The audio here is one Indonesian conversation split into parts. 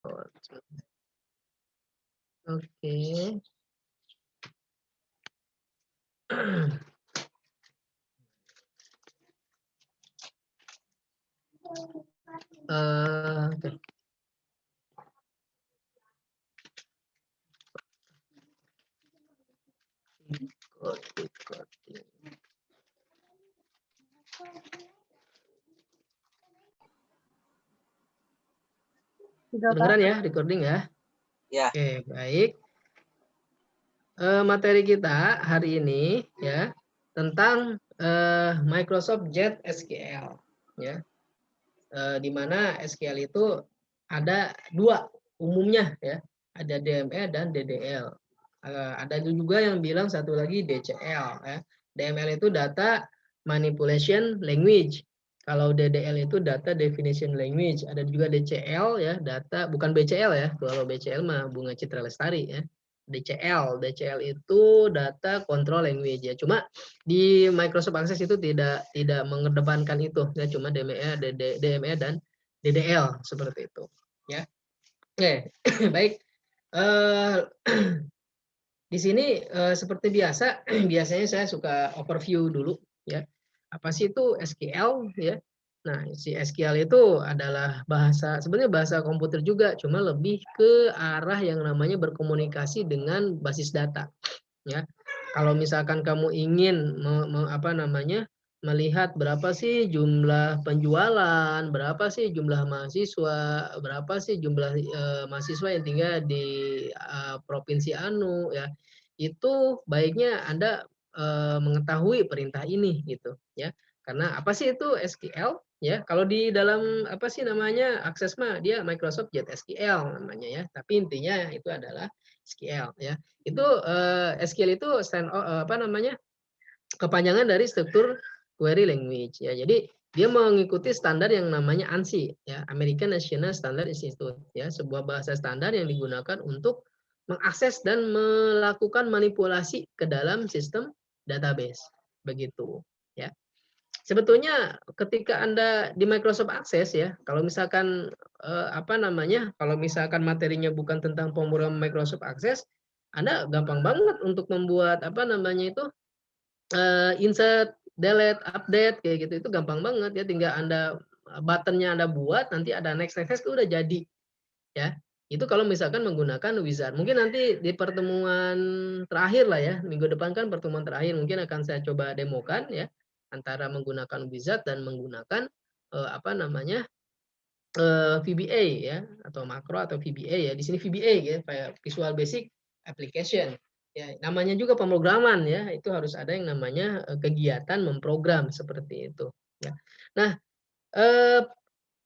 Oke. Oke. Kedengeran ya, recording ya? Ya. Oke, baik. Materi kita hari ini ya tentang Microsoft Jet SQL ya. Di mana SQL itu ada dua umumnya ya, ada DME dan DDL. Ada juga yang bilang satu lagi DCL ya. DML itu data manipulation language. Kalau DDL itu data definition language. Ada juga DCL ya, data bukan BCL ya. Kalau BCL mah Bunga Citra Lestari ya. DCL itu data control language ya. Cuma di Microsoft Access itu tidak mengedepankan itu ya, cuma DME dan DDL seperti itu ya. Oke. Baik. Di sini seperti biasa biasanya saya suka overview dulu ya. Apa sih itu SQL ya? Nah, si SQL itu adalah bahasa, sebenarnya bahasa komputer juga, cuma lebih ke arah yang namanya berkomunikasi dengan basis data ya. Kalau misalkan kamu ingin melihat berapa sih jumlah penjualan, berapa sih jumlah mahasiswa, berapa sih jumlah mahasiswa yang tinggal di provinsi anu ya, itu baiknya Anda mengetahui perintah ini gitu ya. Karena apa sih itu SQL ya? Kalau di dalam apa sih namanya Access mah dia Microsoft Jet SQL namanya ya. Tapi intinya itu adalah SQL ya. Itu SQL itu kepanjangan dari struktur query language ya. Jadi dia mengikuti standar yang namanya ANSI ya, American National Standard Institute ya, sebuah bahasa standar yang digunakan untuk mengakses dan melakukan manipulasi ke dalam sistem database. Begitu ya. Sebetulnya ketika Anda di Microsoft Access ya, kalau misalkan kalau misalkan materinya bukan tentang pemrograman Microsoft Access, Anda gampang banget untuk membuat insert, delete, update kayak gitu, itu gampang banget ya, tinggal Anda buttonnya Anda buat, nanti ada next next next itu udah jadi ya. Itu kalau misalkan menggunakan wizard. Mungkin nanti di pertemuan terakhir lah ya, minggu depan kan pertemuan terakhir, mungkin akan saya coba demokan ya, antara menggunakan wizard dan menggunakan VBA ya, atau makro atau VBA ya. Di sini VBA ya, Visual Basic Application. Ya, namanya juga pemrograman ya, itu harus ada yang namanya kegiatan memprogram seperti itu ya. Nah,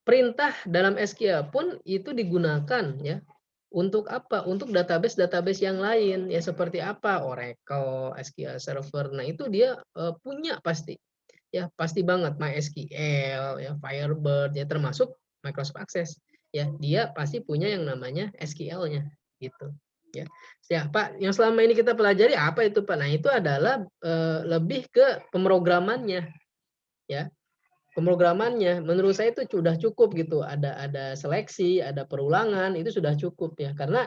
perintah dalam SQL pun itu digunakan ya. Untuk apa? Untuk database-database yang lain ya, seperti apa? Oracle, SQL Server. Nah, itu dia punya pasti. Ya, pasti banget MySQL ya, Firebird ya, termasuk Microsoft Access. Ya, dia pasti punya yang namanya SQL-nya gitu. Ya. Ya, Pak, yang selama ini kita pelajari apa itu, Pak? Nah, itu adalah lebih ke pemrogramannya ya. Pemrogramannya menurut saya itu sudah cukup gitu, ada seleksi, ada perulangan, itu sudah cukup ya, karena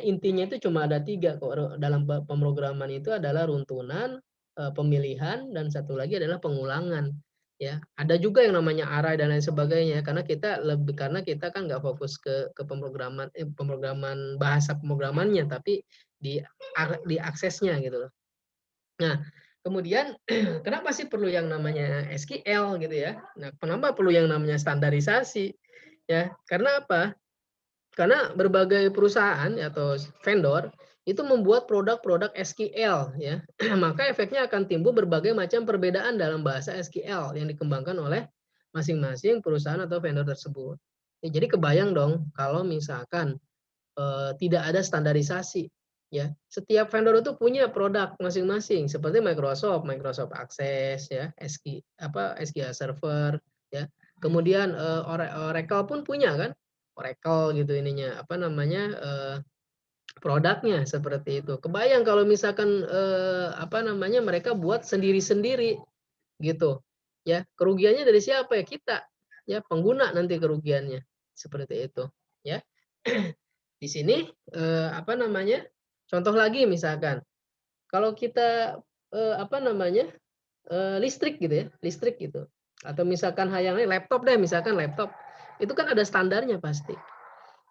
intinya itu cuma ada 3 kok dalam pemrograman itu, adalah runtunan, pemilihan, dan satu lagi adalah pengulangan ya. Ada juga yang namanya array dan lain sebagainya, karena kita kan nggak fokus ke pemrograman bahasa pemrogramannya, tapi di aksesnya gitu loh. Nah, kemudian kenapa sih perlu yang namanya SQL gitu ya? Nah, kenapa perlu yang namanya standarisasi? Ya, karena apa? Karena berbagai perusahaan atau vendor itu membuat produk-produk SQL ya. Maka efeknya akan timbul berbagai macam perbedaan dalam bahasa SQL yang dikembangkan oleh masing-masing perusahaan atau vendor tersebut. Ya, jadi kebayang dong kalau misalkan tidak ada standarisasi ya. Setiap vendor itu punya produk masing-masing seperti Microsoft Access ya, SQL Server ya. Kemudian Oracle pun punya kan? Oracle gitu ininya produknya seperti itu. Kebayang kalau misalkan mereka buat sendiri-sendiri gitu. Ya, kerugiannya dari siapa ya? Kita. Ya, pengguna nanti kerugiannya. Seperti itu. ya. Di sini, apa namanya, contoh lagi misalkan, kalau kita, apa namanya, listrik gitu ya, listrik gitu, atau misalkan hal yang lain, laptop deh, misalkan laptop, itu kan ada standarnya pasti,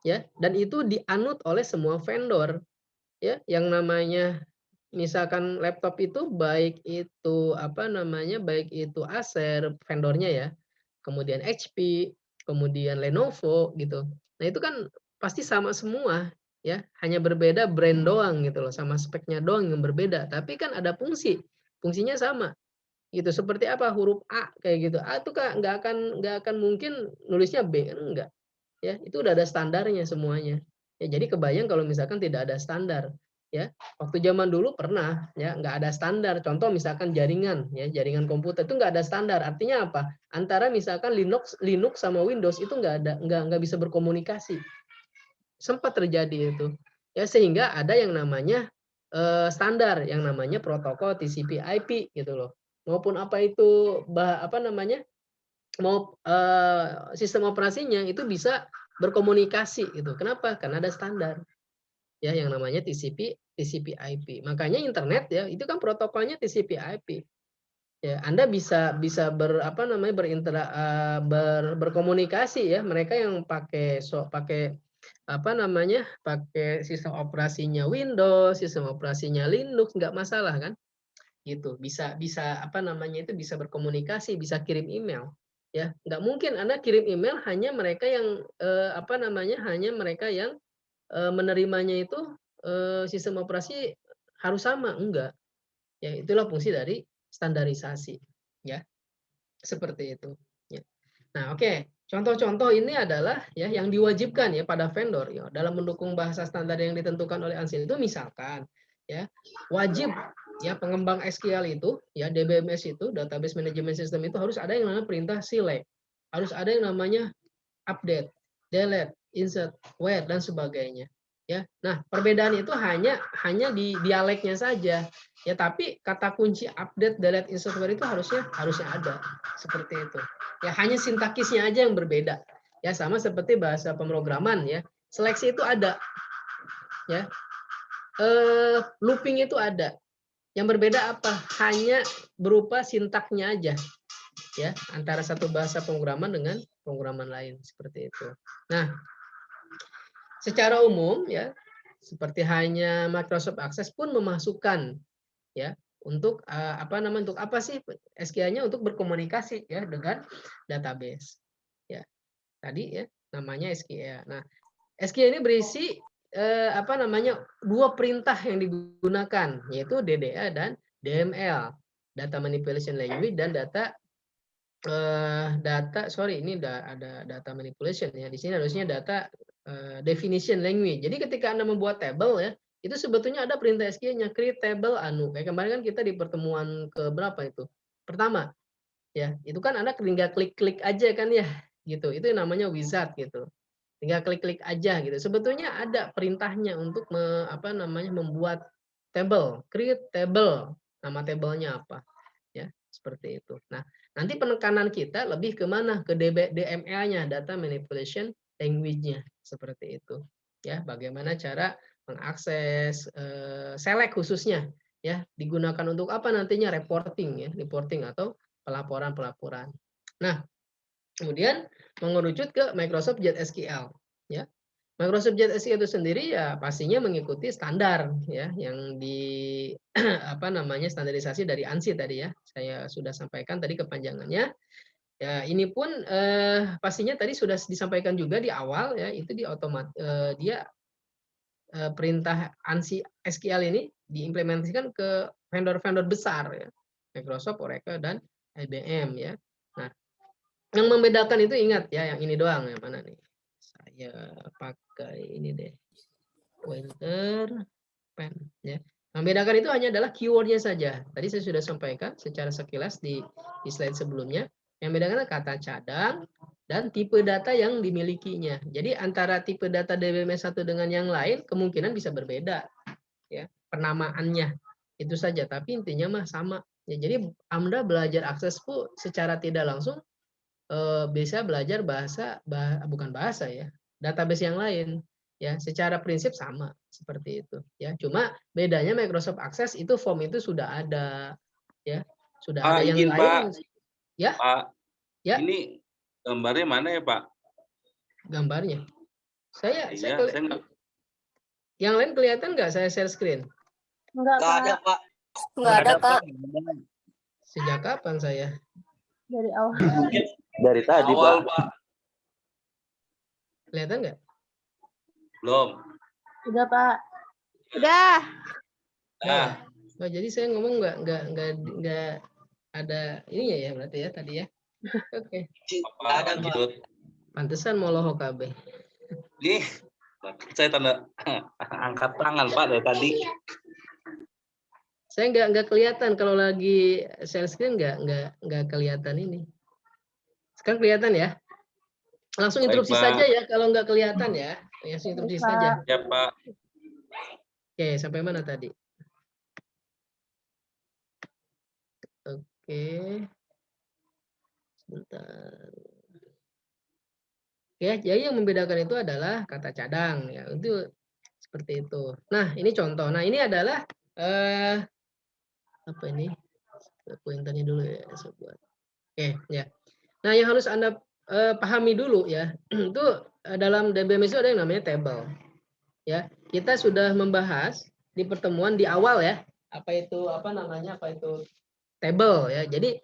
ya, dan itu dianut oleh semua vendor, ya, yang namanya misalkan laptop itu baik itu, apa namanya, baik itu Acer vendornya ya, kemudian HP, kemudian Lenovo gitu. Nah itu kan pasti sama semua ya, hanya berbeda brand doang gitu loh, sama speknya doang yang berbeda, tapi kan ada fungsinya sama gitu. Seperti apa, huruf A kayak gitu, A itu Kak nggak akan mungkin nulisnya B, kan enggak. Ya, itu udah ada standarnya semuanya. Ya, jadi kebayang kalau misalkan tidak ada standar, ya. Waktu zaman dulu pernah, ya, nggak ada standar. Contoh misalkan jaringan, ya, jaringan komputer itu nggak ada standar. Artinya apa? Antara misalkan Linux Linux sama Windows itu nggak ada, nggak bisa berkomunikasi. Sempat terjadi itu. Ya, sehingga ada yang namanya standar, yang namanya protokol TCP/IP gitu loh. Maupun apa itu apa namanya? Sistem operasinya itu bisa berkomunikasi gitu. Kenapa? Karena ada standar ya yang namanya TCP/IP. Makanya internet ya itu kan protokolnya TCP/IP. Ya, Anda bisa apa namanya berkomunikasi ya. Mereka yang pakai apa namanya? Pakai sistem operasinya Windows, sistem operasinya Linux nggak masalah kan? Gitu. Bisa bisa apa namanya itu bisa berkomunikasi, bisa kirim email. Ya, nggak mungkin Anda kirim email hanya mereka yang apa namanya, hanya mereka yang menerimanya itu sistem operasi harus sama, enggak. Ya, itulah fungsi dari standarisasi, ya. Seperti itu, ya. Nah, oke. Contoh-contoh ini adalah ya yang diwajibkan ya pada vendor ya dalam mendukung bahasa standar yang ditentukan oleh ANSI itu misalkan ya wajib ya pengembang SQL itu ya DBMS itu database management system itu harus ada yang namanya perintah select. Harus ada yang namanya update, delete, insert, where dan sebagainya. Ya. Nah, perbedaan itu hanya di dialeknya saja. Ya, tapi kata kunci update, delete, insert, where itu harusnya ada. Seperti itu. Ya, hanya sintaksisnya aja yang berbeda. Ya, sama seperti bahasa pemrograman ya. Seleksi itu ada, ya. Looping itu ada. Yang berbeda apa? Hanya berupa sintaknya aja ya antara satu bahasa pemrograman dengan pemrograman lain seperti itu. Nah, secara umum ya seperti hanya Microsoft Access pun memasukkan ya untuk apa namanya untuk apa sih SQL-nya untuk berkomunikasi ya dengan database. Ya, tadi ya namanya SQL. Nah, SQL ini berisi apa namanya dua perintah yang digunakan yaitu DDA dan DML, data manipulation language dan sorry ini ada data manipulation ya. Di sini harusnya data definition language. Jadi ketika Anda membuat table ya, itu sebetulnya ada perintah SQL-nya create table anu. Kayak kemarin kan kita di pertemuan ke berapa itu? Pertama, ya. Itu kan Anda tinggal klik-klik aja kan ya, gitu. Itu yang namanya wizard gitu. Tinggal klik-klik aja gitu. Sebetulnya ada perintahnya untuk apa namanya membuat table, create table. Nama tablenya apa? Ya, seperti itu. Nah, nanti penekanan kita lebih ke mana? Ke DML-nya, data manipulation language-nya, seperti itu. Ya, bagaimana cara mengakses select khususnya ya, digunakan untuk apa nantinya reporting ya, reporting atau pelaporan-pelaporan. Nah, kemudian mengerucut ke Microsoft JetSQL ya. Microsoft JetSQL itu sendiri ya pastinya mengikuti standar ya yang di apa namanya standarisasi dari ANSI tadi ya. Saya sudah sampaikan tadi kepanjangannya. Ya, ini pun pastinya tadi sudah disampaikan juga di awal ya, itu dia perintah ANSI SQL ini diimplementasikan ke vendor-vendor besar ya. Microsoft, Oracle dan IBM ya. Nah, yang membedakan itu ingat ya, yang ini doang yang mana nih? Saya pakai ini deh. Pointer, pen ya. Membedakan itu hanya adalah keywordnya saja. Tadi saya sudah sampaikan secara sekilas di slide sebelumnya. Yang membedakan kata cadang dan tipe data yang dimilikinya. Jadi antara tipe data DBMS satu dengan yang lain kemungkinan bisa berbeda ya penamaannya. Itu saja, tapi intinya mah sama. Ya, jadi Anda belajar akses secara tidak langsung bisa belajar bukan bahasa ya, database yang lain. Ya, secara prinsip sama seperti itu. Ya, cuma bedanya Microsoft Access itu form itu sudah ada, ya, sudah ada. Pak, Yang izin lain, Pak, ya, Pak, ya, ini gambarnya mana ya Pak? gambarnya. Saya Iya, saya nggak. yang lain kelihatan nggak saya share screen? Enggak, ada Pak. Pak. Enggak ada, Pak. Sejak kapan saya? Dari awal. Dari tadi Pak. Kelihatan nggak? Belum. Udah, Pak. Udah. Nah, Oh, jadi saya ngomong nggak ada ininya ya berarti ya tadi ya. Oke. Pak, lanjut. Pantesan moloho KB. Nih, saya tanda angkat tangan Pak dari tadi. Saya nggak kelihatan kalau lagi share screen nggak kelihatan ini. Sekarang kelihatan ya? Langsung interupsi saja ya kalau nggak kelihatan ya. Langsung interupsi saja. Ya Pak. Oke, sampai mana tadi? Oke. Sebentar. Ya, jadi yang membedakan itu adalah kata cadang ya. Itu seperti itu. Nah, ini contoh. Nah, ini adalah apa ini? Pointernya dulu ya saya buat. Oke, ya. Nah, yang harus Anda pahami dulu ya. Itu dalam DBMS itu ada yang namanya table. Ya, kita sudah membahas di pertemuan di awal ya. Apa itu table ya. Jadi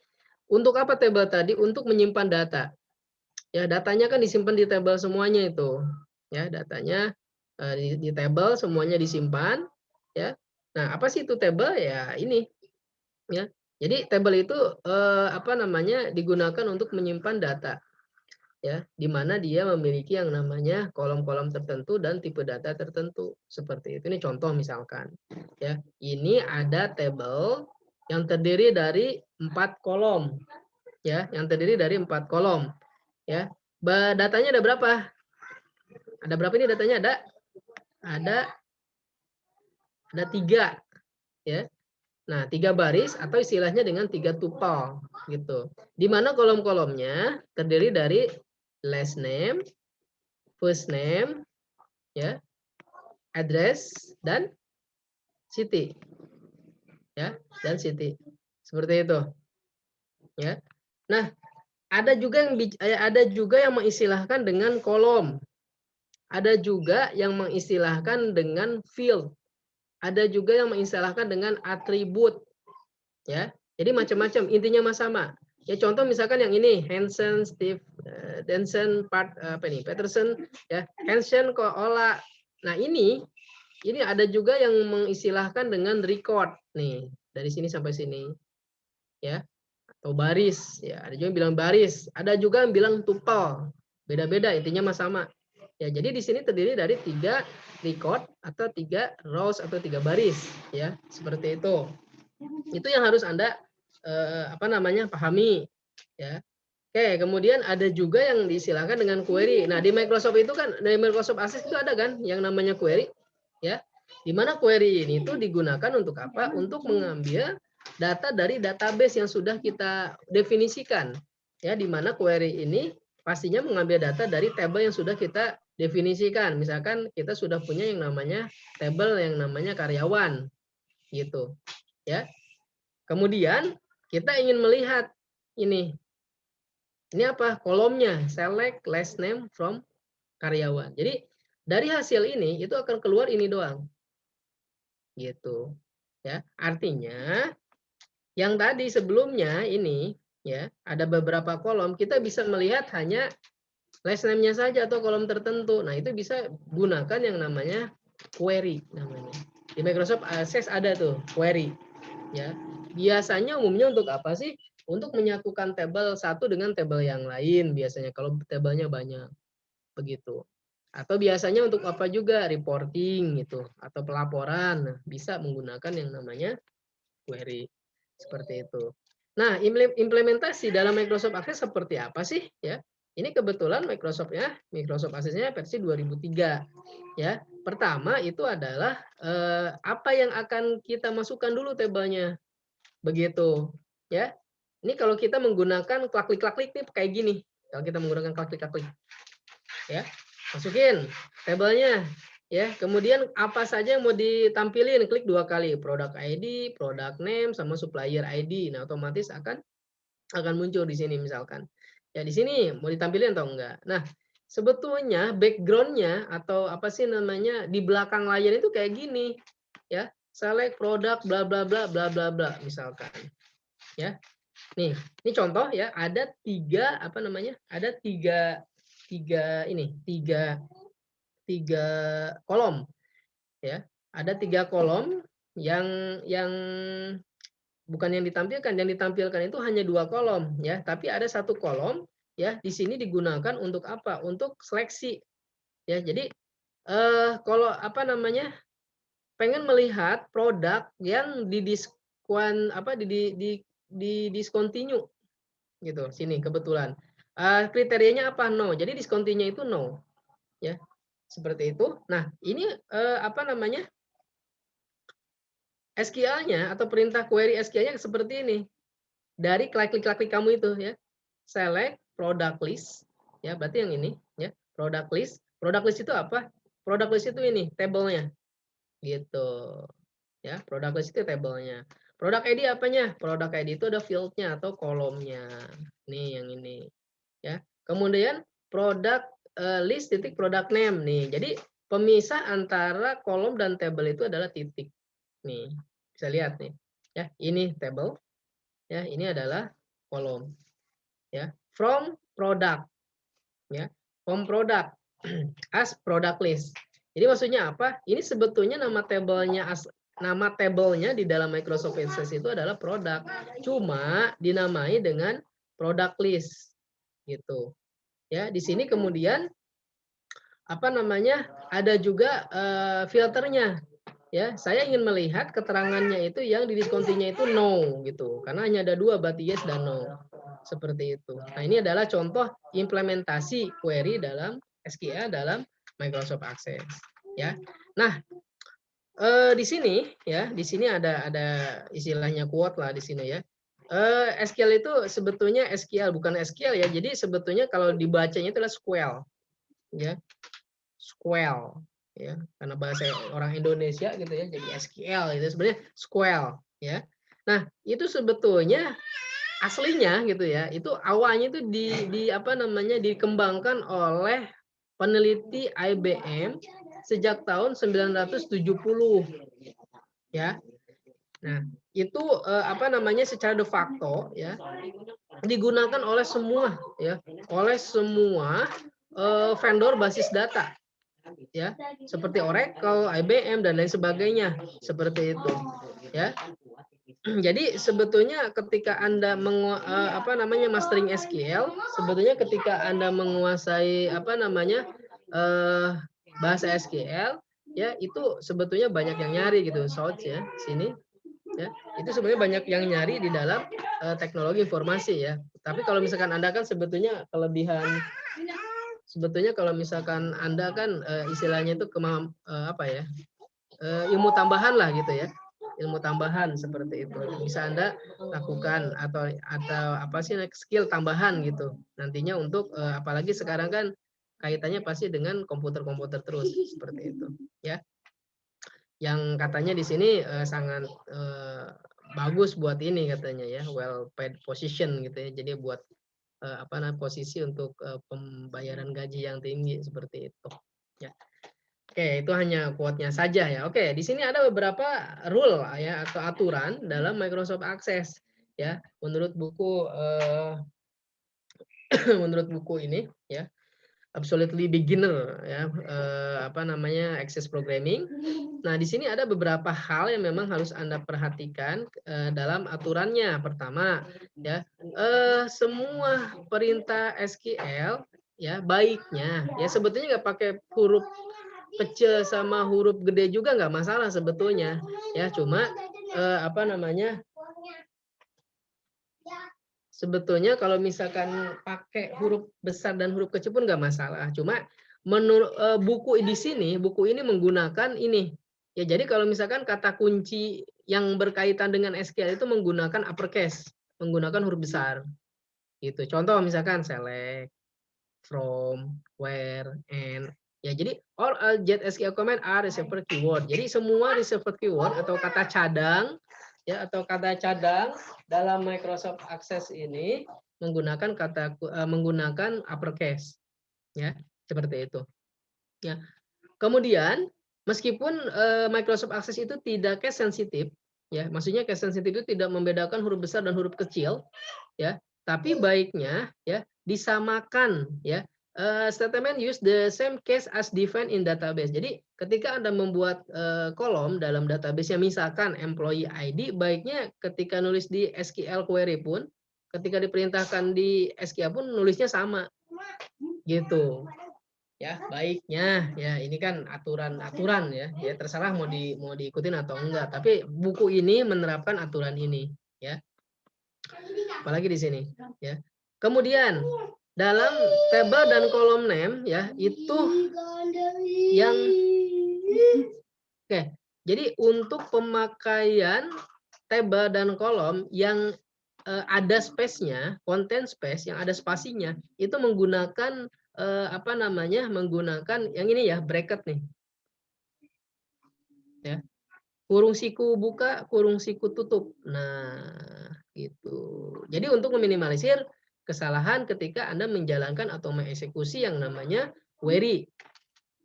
untuk apa table tadi? Untuk menyimpan data. Ya, datanya kan disimpan di table semuanya itu. Ya, datanya di table semuanya disimpan ya. Nah, apa sih itu table? Ya, ini ya. Jadi table itu digunakan untuk menyimpan data. Ya, di mana dia memiliki yang namanya kolom-kolom tertentu dan tipe data tertentu. Seperti itu. Ini contoh misalkan. Ya, ini ada table yang terdiri dari 4 kolom. Ya, yang terdiri dari 4 kolom. Ya. Datanya ada berapa? Ada berapa ini datanya? Ada 3 ya. Nah, 3 baris atau istilahnya dengan 3 tupel gitu. Di mana kolom-kolomnya terdiri dari last name, first name, ya, address dan city. Ya, dan city. Seperti itu. Ya. Nah, ada juga yang mengistilahkan dengan kolom. Ada juga yang mengistilahkan dengan field. Ada juga yang mengistilahkan dengan atribut. Ya. Jadi macam-macam, intinya sama. Ya contoh misalkan yang ini Hansen, Steve, Denson, Peterson, ya Hansen, Ola. Nah ini ada juga yang mengistilahkan dengan record nih dari sini sampai sini, ya atau baris, ya ada juga yang bilang baris, ada juga yang bilang tupel, beda-beda intinya sama. Ya jadi di sini terdiri dari 3 record atau 3 rows atau 3 baris, ya seperti itu. Itu yang harus Anda pahami ya. Oke, kemudian ada juga yang diistilahkan dengan query. Nah, di Microsoft itu kan dari Microsoft Access itu ada kan yang namanya query ya. Di mana query ini itu digunakan untuk apa? Untuk mengambil data dari database yang sudah kita definisikan. Ya, di mana query ini pastinya mengambil data dari table yang sudah kita definisikan. Misalkan kita sudah punya yang namanya table yang namanya karyawan gitu. Ya. Kemudian kita ingin melihat ini apa kolomnya, select last name from karyawan. Jadi dari hasil ini itu akan keluar ini doang, gitu. Ya, artinya yang tadi sebelumnya ini ya ada beberapa kolom kita bisa melihat hanya last name-nya saja atau kolom tertentu. Nah itu bisa gunakan yang namanya query namanya. Di Microsoft Access ada tuh query. Ya, biasanya umumnya untuk apa sih? Untuk menyatukan tabel satu dengan tabel yang lain biasanya kalau tabelnya banyak begitu. Atau biasanya untuk apa juga reporting gitu atau pelaporan. Nah, bisa menggunakan yang namanya query seperti itu. Nah, implementasi dalam Microsoft Access seperti apa sih ya? Ini kebetulan Microsoft Access-nya versi 2003 ya. Pertama itu adalah apa yang akan kita masukkan dulu tabelnya. Begitu, ya. Ini kalau kita menggunakan klik-klik nih kayak gini. Kalau kita menggunakan klik-klik, ya. Masukin tabelnya ya. Kemudian apa saja yang mau ditampilin, klik 2 kali, product ID, product name sama supplier ID. Nah, otomatis akan muncul di sini misalkan. Ya di sini mau ditampilin atau enggak. Nah, sebetulnya background-nya atau apa sih namanya di belakang layar itu kayak gini ya. Select product bla bla bla bla bla bla misalkan. Ya. Nih, ini contoh ya, ada 3 apa namanya? Ada 3 kolom ya. Ada 3 kolom yang bukan yang ditampilkan itu hanya 2 kolom ya, tapi ada 1 kolom ya, di sini digunakan untuk apa? Untuk seleksi ya. Jadi kalau apa namanya? Pengen melihat produk yang di discontinue gitu. Sini kebetulan. Kriterianya apa? No. Jadi discontinue itu no ya. Seperti itu. Nah, ini apa namanya? SQL-nya atau perintah query SQL-nya seperti ini. Dari klik-klik kamu itu ya. Select product list ya, berarti yang ini ya, product list. Product list itu apa? Product list itu ini tabelnya. Gitu. Ya, product list itu tabelnya. Product ID apanya? Product ID itu ada field-nya atau kolomnya. Nih yang ini ya. Kemudian product list titik product name nih. Jadi pemisah antara kolom dan tabel itu adalah titik. Nih, bisa lihat nih. Ya, ini table. Ya, ini adalah kolom. Ya, from product. Ya, from product as product list. Jadi maksudnya apa? Ini sebetulnya nama tabelnya di dalam Microsoft Access itu adalah produk. Cuma dinamai dengan product list gitu. Ya, di sini kemudian apa namanya? Ada juga filternya. Ya, saya ingin melihat keterangannya itu yang di discontinya itu no gitu. Karena hanya ada 2 berarti yes dan no. Seperti itu. Nah, ini adalah contoh implementasi query dalam SQL dalam Microsoft Access ya. Nah, di sini ya, di sini ada istilahnya quote lah di sini ya. SQL itu sebetulnya SQL bukan SQL ya. Jadi sebetulnya kalau dibacanya itu adalah SQL ya. SQL ya, karena bahasa orang Indonesia gitu ya, jadi SQL itu sebenarnya SQL ya. Nah, itu sebetulnya aslinya gitu ya, itu awalnya itu di apa namanya dikembangkan oleh peneliti IBM sejak tahun 970 ya. Nah, itu apa namanya secara de facto ya digunakan oleh semua ya, oleh semua vendor basis data ya, seperti Oracle, IBM dan lain sebagainya, seperti itu ya. Jadi sebetulnya ketika Anda mastering SQL, sebetulnya ketika Anda menguasai apa namanya bahasa SQL ya, itu sebetulnya banyak yang nyari gitu, search ya sini ya. Itu sebenarnya banyak yang nyari di dalam teknologi informasi ya. Tapi kalau misalkan Anda kan sebetulnya kelebihan, sebetulnya kalau misalkan Anda kan istilahnya itu ilmu tambahan lah gitu ya, ilmu tambahan seperti itu bisa Anda lakukan atau apa sih skill tambahan gitu nantinya untuk apalagi sekarang kan kaitannya pasti dengan komputer terus seperti itu ya, yang katanya di sini sangat bagus buat ini katanya ya, well paid position gitu ya, jadi buat posisi untuk pembayaran gaji yang tinggi seperti itu ya. Oke, itu hanya quote-nya saja ya. Oke, di sini ada beberapa rule ya atau aturan dalam Microsoft Access ya. Menurut buku menurut buku ini ya, Absolutely Beginner ya, Access Programming. Nah, di sini ada beberapa hal yang memang harus Anda perhatikan dalam aturannya. Pertama, ya, semua perintah SQL ya baiknya ya sebetulnya nggak pakai huruf kecil sama huruf gede juga nggak masalah sebetulnya ya, cuma sebetulnya kalau misalkan pakai huruf besar dan huruf kecil pun nggak masalah, cuma menurut buku di sini buku ini menggunakan ini ya, jadi kalau misalkan kata kunci yang berkaitan dengan SQL itu menggunakan uppercase, menggunakan huruf besar gitu. Contoh misalkan select, from, where, and, Ya, jadi all get SQL command are reserved keyword. Jadi semua reserved keyword atau kata cadang ya atau kata cadang dalam Microsoft Access ini menggunakan menggunakan uppercase ya, seperti itu. Ya. Kemudian meskipun Microsoft Access itu tidak case sensitif ya, maksudnya case sensitif itu tidak membedakan huruf besar dan huruf kecil ya, tapi baiknya ya disamakan ya. Statement use the same case as defined in database. Jadi ketika Anda membuat kolom dalam database yang misalkan employee ID, baiknya ketika nulis di SQL query pun, ketika diperintahkan di SQL pun nulisnya sama, gitu. Ya baiknya ya ini kan aturan ya, ya terserah mau diikutin atau enggak. Tapi buku ini menerapkan aturan ini ya. Apalagi di sini ya. Kemudian dalam table dan kolom name ya itu yang oke. Jadi untuk pemakaian table dan kolom yang ada space-nya, content space yang ada spasinya itu menggunakan apa namanya? Menggunakan yang ini ya, bracket nih. Ya. Kurung siku buka, kurung siku tutup. Nah, gitu. Jadi untuk meminimalisir kesalahan ketika Anda menjalankan atau mengeksekusi yang namanya query.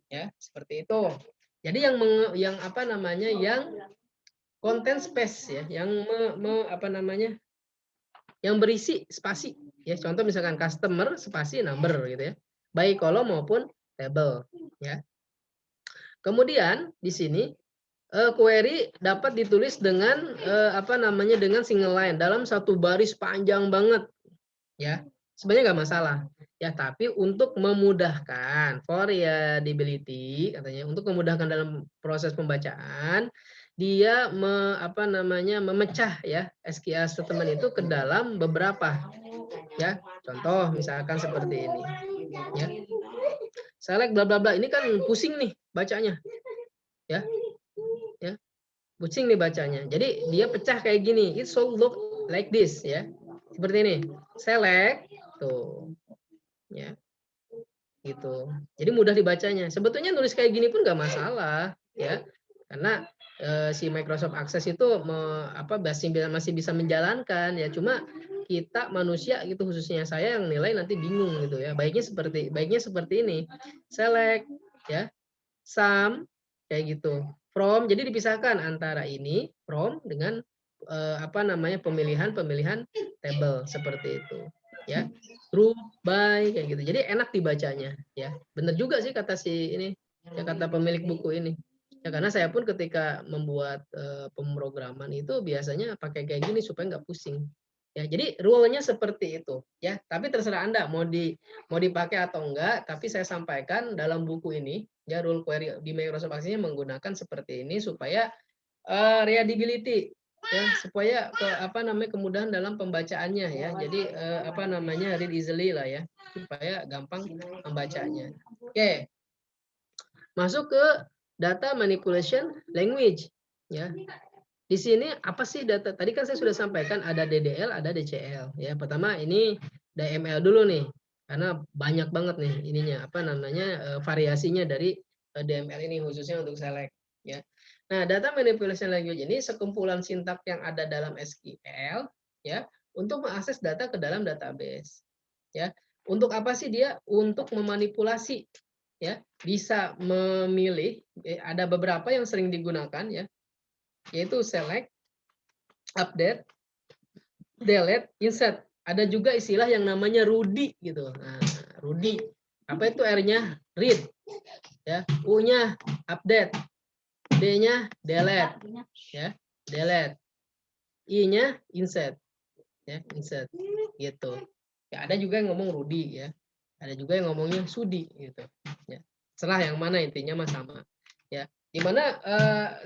Ya, seperti itu. Jadi yang apa namanya? Yang content space ya, yang apa namanya? Yang berisi spasi ya. Contoh misalkan customer spasi number gitu ya. Baik kolom maupun table ya. Kemudian di sini query dapat ditulis dengan apa namanya? Dengan single line dalam satu baris panjang banget ya. Sebenarnya nggak masalah ya, tapi untuk memudahkan for readability katanya, untuk memudahkan dalam proses pembacaan dia apa namanya? Memecah ya SQL statement itu ke dalam beberapa ya. Contoh misalkan seperti ini ya. Select bla bla bla, ini kan pusing nih bacanya ya. Ya. Pusing nih bacanya. Jadi dia pecah kayak gini. It should look like this ya. Seperti ini. Select tuh. Ya. Gitu. Jadi mudah dibacanya. Sebetulnya nulis kayak gini pun nggak masalah ya. Karena si Microsoft Access itu masih bisa menjalankan ya. Cuma kita manusia gitu, khususnya saya yang nilai nanti bingung gitu ya. Baiknya seperti ini. Select ya. Sum kayak gitu. From, jadi dipisahkan antara ini from dengan apa namanya? pemilihan table seperti itu ya. Group by kayak gitu. Jadi enak dibacanya ya. Benar juga sih kata si ini ya, kata pemilik buku ini. Ya karena saya pun ketika membuat pemrograman itu biasanya pakai kayak gini supaya nggak pusing. Ya, jadi rule-nya seperti itu ya. Tapi terserah Anda mau dipakai atau enggak, tapi saya sampaikan dalam buku ini ya, rule query di Microsoft Access menggunakan seperti ini supaya readability ya, supaya apa namanya? Kemudahan dalam pembacaannya ya. Jadi apa namanya? Read easily lah ya, supaya gampang membacanya. Oke. Masuk ke data manipulation language ya. Di sini apa sih data? Tadi kan saya sudah sampaikan ada DDL, ada DCL. Ya, pertama ini DML dulu nih, karena banyak banget nih ininya apa namanya? Variasinya dari DML ini khususnya untuk select. Ya. Nah, data manipulation language ini sekumpulan sintak yang ada dalam SQL ya untuk mengakses data ke dalam database. Ya. Untuk apa sih dia? Untuk memanipulasi. Ya, bisa memilih. Ada beberapa yang sering digunakan ya, yaitu select, update, delete, insert. Ada juga istilah yang namanya Rudy gitu. Nah, Rudy. Apa itu R-nya? Read. Ya, U-nya update. D-nya delete. Ya, delete. I-nya insert. Ya, insert. Gitu. Ya, ada juga yang ngomong Rudy ya. Ada juga yang ngomongnya Sudi gitu. Ya. Serah yang mana, intinya mah sama. Ya. Di mana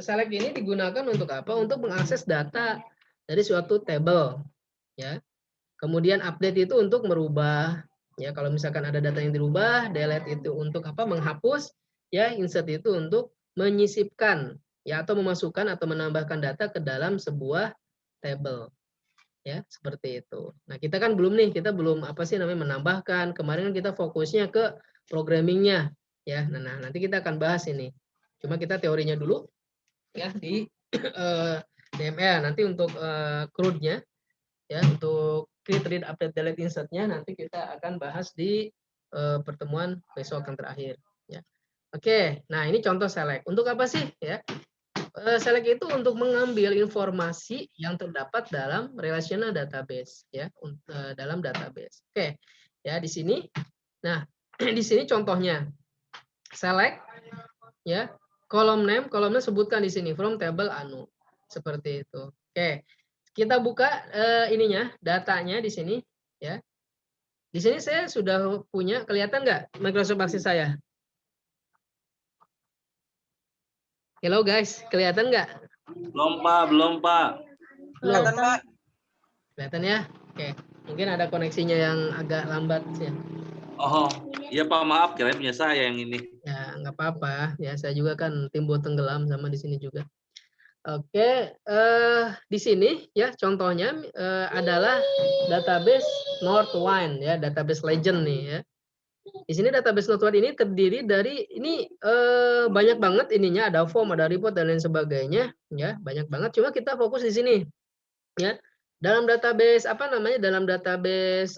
select ini digunakan untuk apa? Untuk mengakses data dari suatu table ya. Kemudian update itu untuk merubah ya, kalau misalkan ada data yang dirubah. Delete itu untuk apa? Menghapus ya. Insert itu untuk menyisipkan ya, atau memasukkan atau menambahkan data ke dalam sebuah table ya, seperti itu. Nah, kita kan belum nih, kita belum apa sih namanya menambahkan. Kemarin kan kita fokusnya ke programmingnya ya. Nah, nanti kita akan bahas ini. Cuma kita teorinya dulu ya di DML. Nanti untuk CRUD-nya ya, untuk create, read, update, delete, insert-nya nanti kita akan bahas di pertemuan besok yang terakhir ya. Oke, nah ini contoh select. Untuk apa sih ya? Select itu untuk mengambil informasi yang terdapat dalam relational database ya, dalam database. Oke. Ya, di sini. Nah, di sini contohnya select ya, kolom name sebutkan di sini from table anu. Seperti itu. Oke. Kita buka ininya, datanya di sini ya. Di sini saya sudah punya, kelihatan nggak Microsoft Access saya? Hello guys, kelihatan nggak? Belum Pak. Belum. Kelihatan, Pak. Kelihatan ya? Oke. Mungkin ada koneksinya yang agak lambat ya. Oh, iya Pak, maaf, kirain punya saya yang ini. Ya, nggak apa-apa. Ya, saya juga kan timbul tenggelam sama di sini juga. Oke, di sini ya contohnya adalah database Northwind ya, database legend nih ya. Di sini database Northwind ini terdiri dari ini banyak banget ininya, ada form, ada report dan lain sebagainya ya, banyak banget. Cuma kita fokus di sini ya. Dalam database apa namanya? Dalam database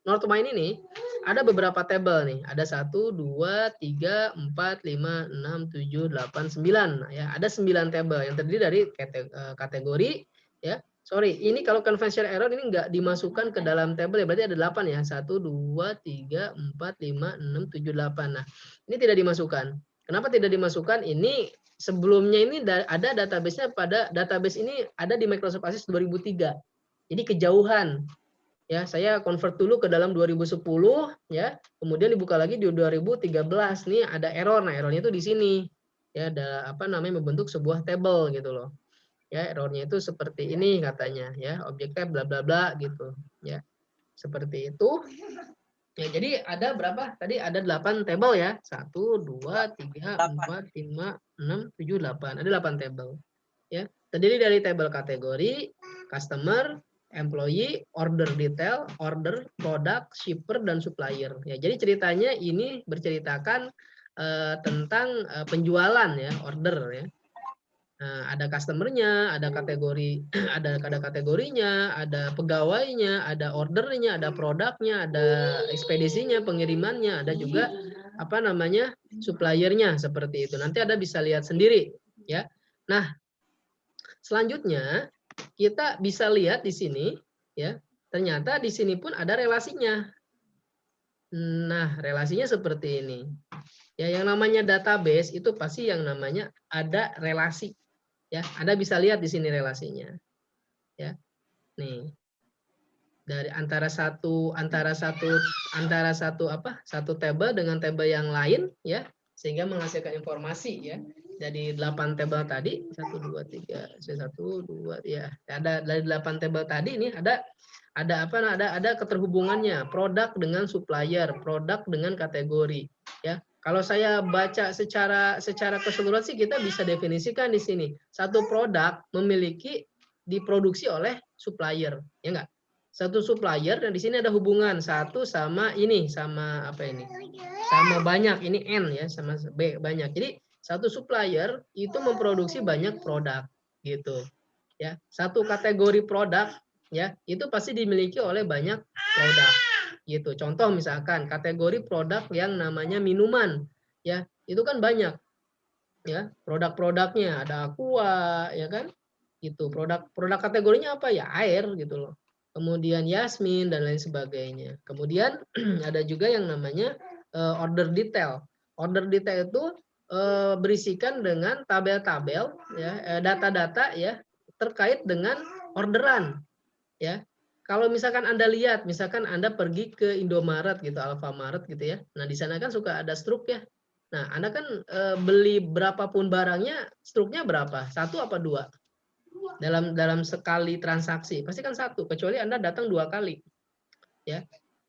Northwind ini ada beberapa tabel nih. Ada 1, 2, 3, 4, 5, 6, 7, 8, 9. Ya, ada 9 tabel yang terdiri dari kategori ya. Sorry, ini kalau conventional error ini enggak dimasukkan ke dalam tabel ya, berarti ada 8 ya. 1, 2, 3, 4, 5, 6, 7, 8. Nah, ini tidak dimasukkan. Kenapa tidak dimasukkan? Ini sebelumnya ini ada database-nya, pada database ini ada di Microsoft Access 2003. Jadi kejauhan. Ya, saya convert dulu ke dalam 2010 ya. Kemudian dibuka lagi di 2013. Nih ada error. Nah, errornya itu di sini. Ya, ada apa namanya, membentuk sebuah table gitu loh. Ya, errornya itu seperti ini katanya ya, objek tab bla bla bla gitu ya. Seperti itu. Ya, jadi ada berapa? Tadi ada 8 table ya. 1 2 3 4 5 6 7 8. Ada 8 table. Ya, terdiri dari tabel kategori, customer, employee, order detail, order, product, shipper, dan supplier. Ya, jadi ceritanya ini berceritakan tentang penjualan ya, order ya. Nah, ada customernya, ada kategori, ada kategorinya, ada pegawainya, ada ordernya, ada produknya, ada ekspedisinya, pengirimannya, ada juga apa namanya suppliernya seperti itu. Nanti Anda bisa lihat sendiri ya. Nah, selanjutnya kita bisa lihat di sini ya. Ternyata di sini pun ada relasinya. Nah, relasinya seperti ini. Ya, yang namanya database itu pasti yang namanya ada relasi. Ya, Anda bisa lihat di sini relasinya. Ya. Nih. Dari satu table dengan table yang lain ya, sehingga menghasilkan informasi ya. Dari 8 table tadi, 1 2 3, 1 2 ya. Ada dari 8 table tadi ini ada keterhubungannya, produk dengan supplier, produk dengan kategori ya. Kalau saya baca secara keseluruhan sih kita bisa definisikan di sini. Satu produk memiliki diproduksi oleh supplier, ya enggak? Satu supplier dan di sini ada hubungan satu sama ini, sama apa ini? Sama banyak, ini N ya, sama B banyak. Jadi satu supplier itu memproduksi banyak produk gitu. Ya, satu kategori produk ya, itu pasti dimiliki oleh banyak produk gitu. Contoh misalkan kategori produk yang namanya minuman ya, itu kan banyak ya, produk-produknya ada aqua ya kan, gitu. Produk kategorinya apa ya, air gitu loh. Kemudian Yasmin dan lain sebagainya. Kemudian ada juga yang namanya order detail. Order detail itu berisikan dengan tabel-tabel ya, data-data ya terkait dengan orderan ya. Kalau misalkan Anda lihat, misalkan Anda pergi ke Indomaret gitu, Alfamaret gitu ya. Nah, di sana kan suka ada struk ya. Nah, Anda kan beli berapapun barangnya, struknya berapa? 1 apa 2? Dalam sekali transaksi. Pasti kan 1, kecuali Anda datang 2 kali. Ya.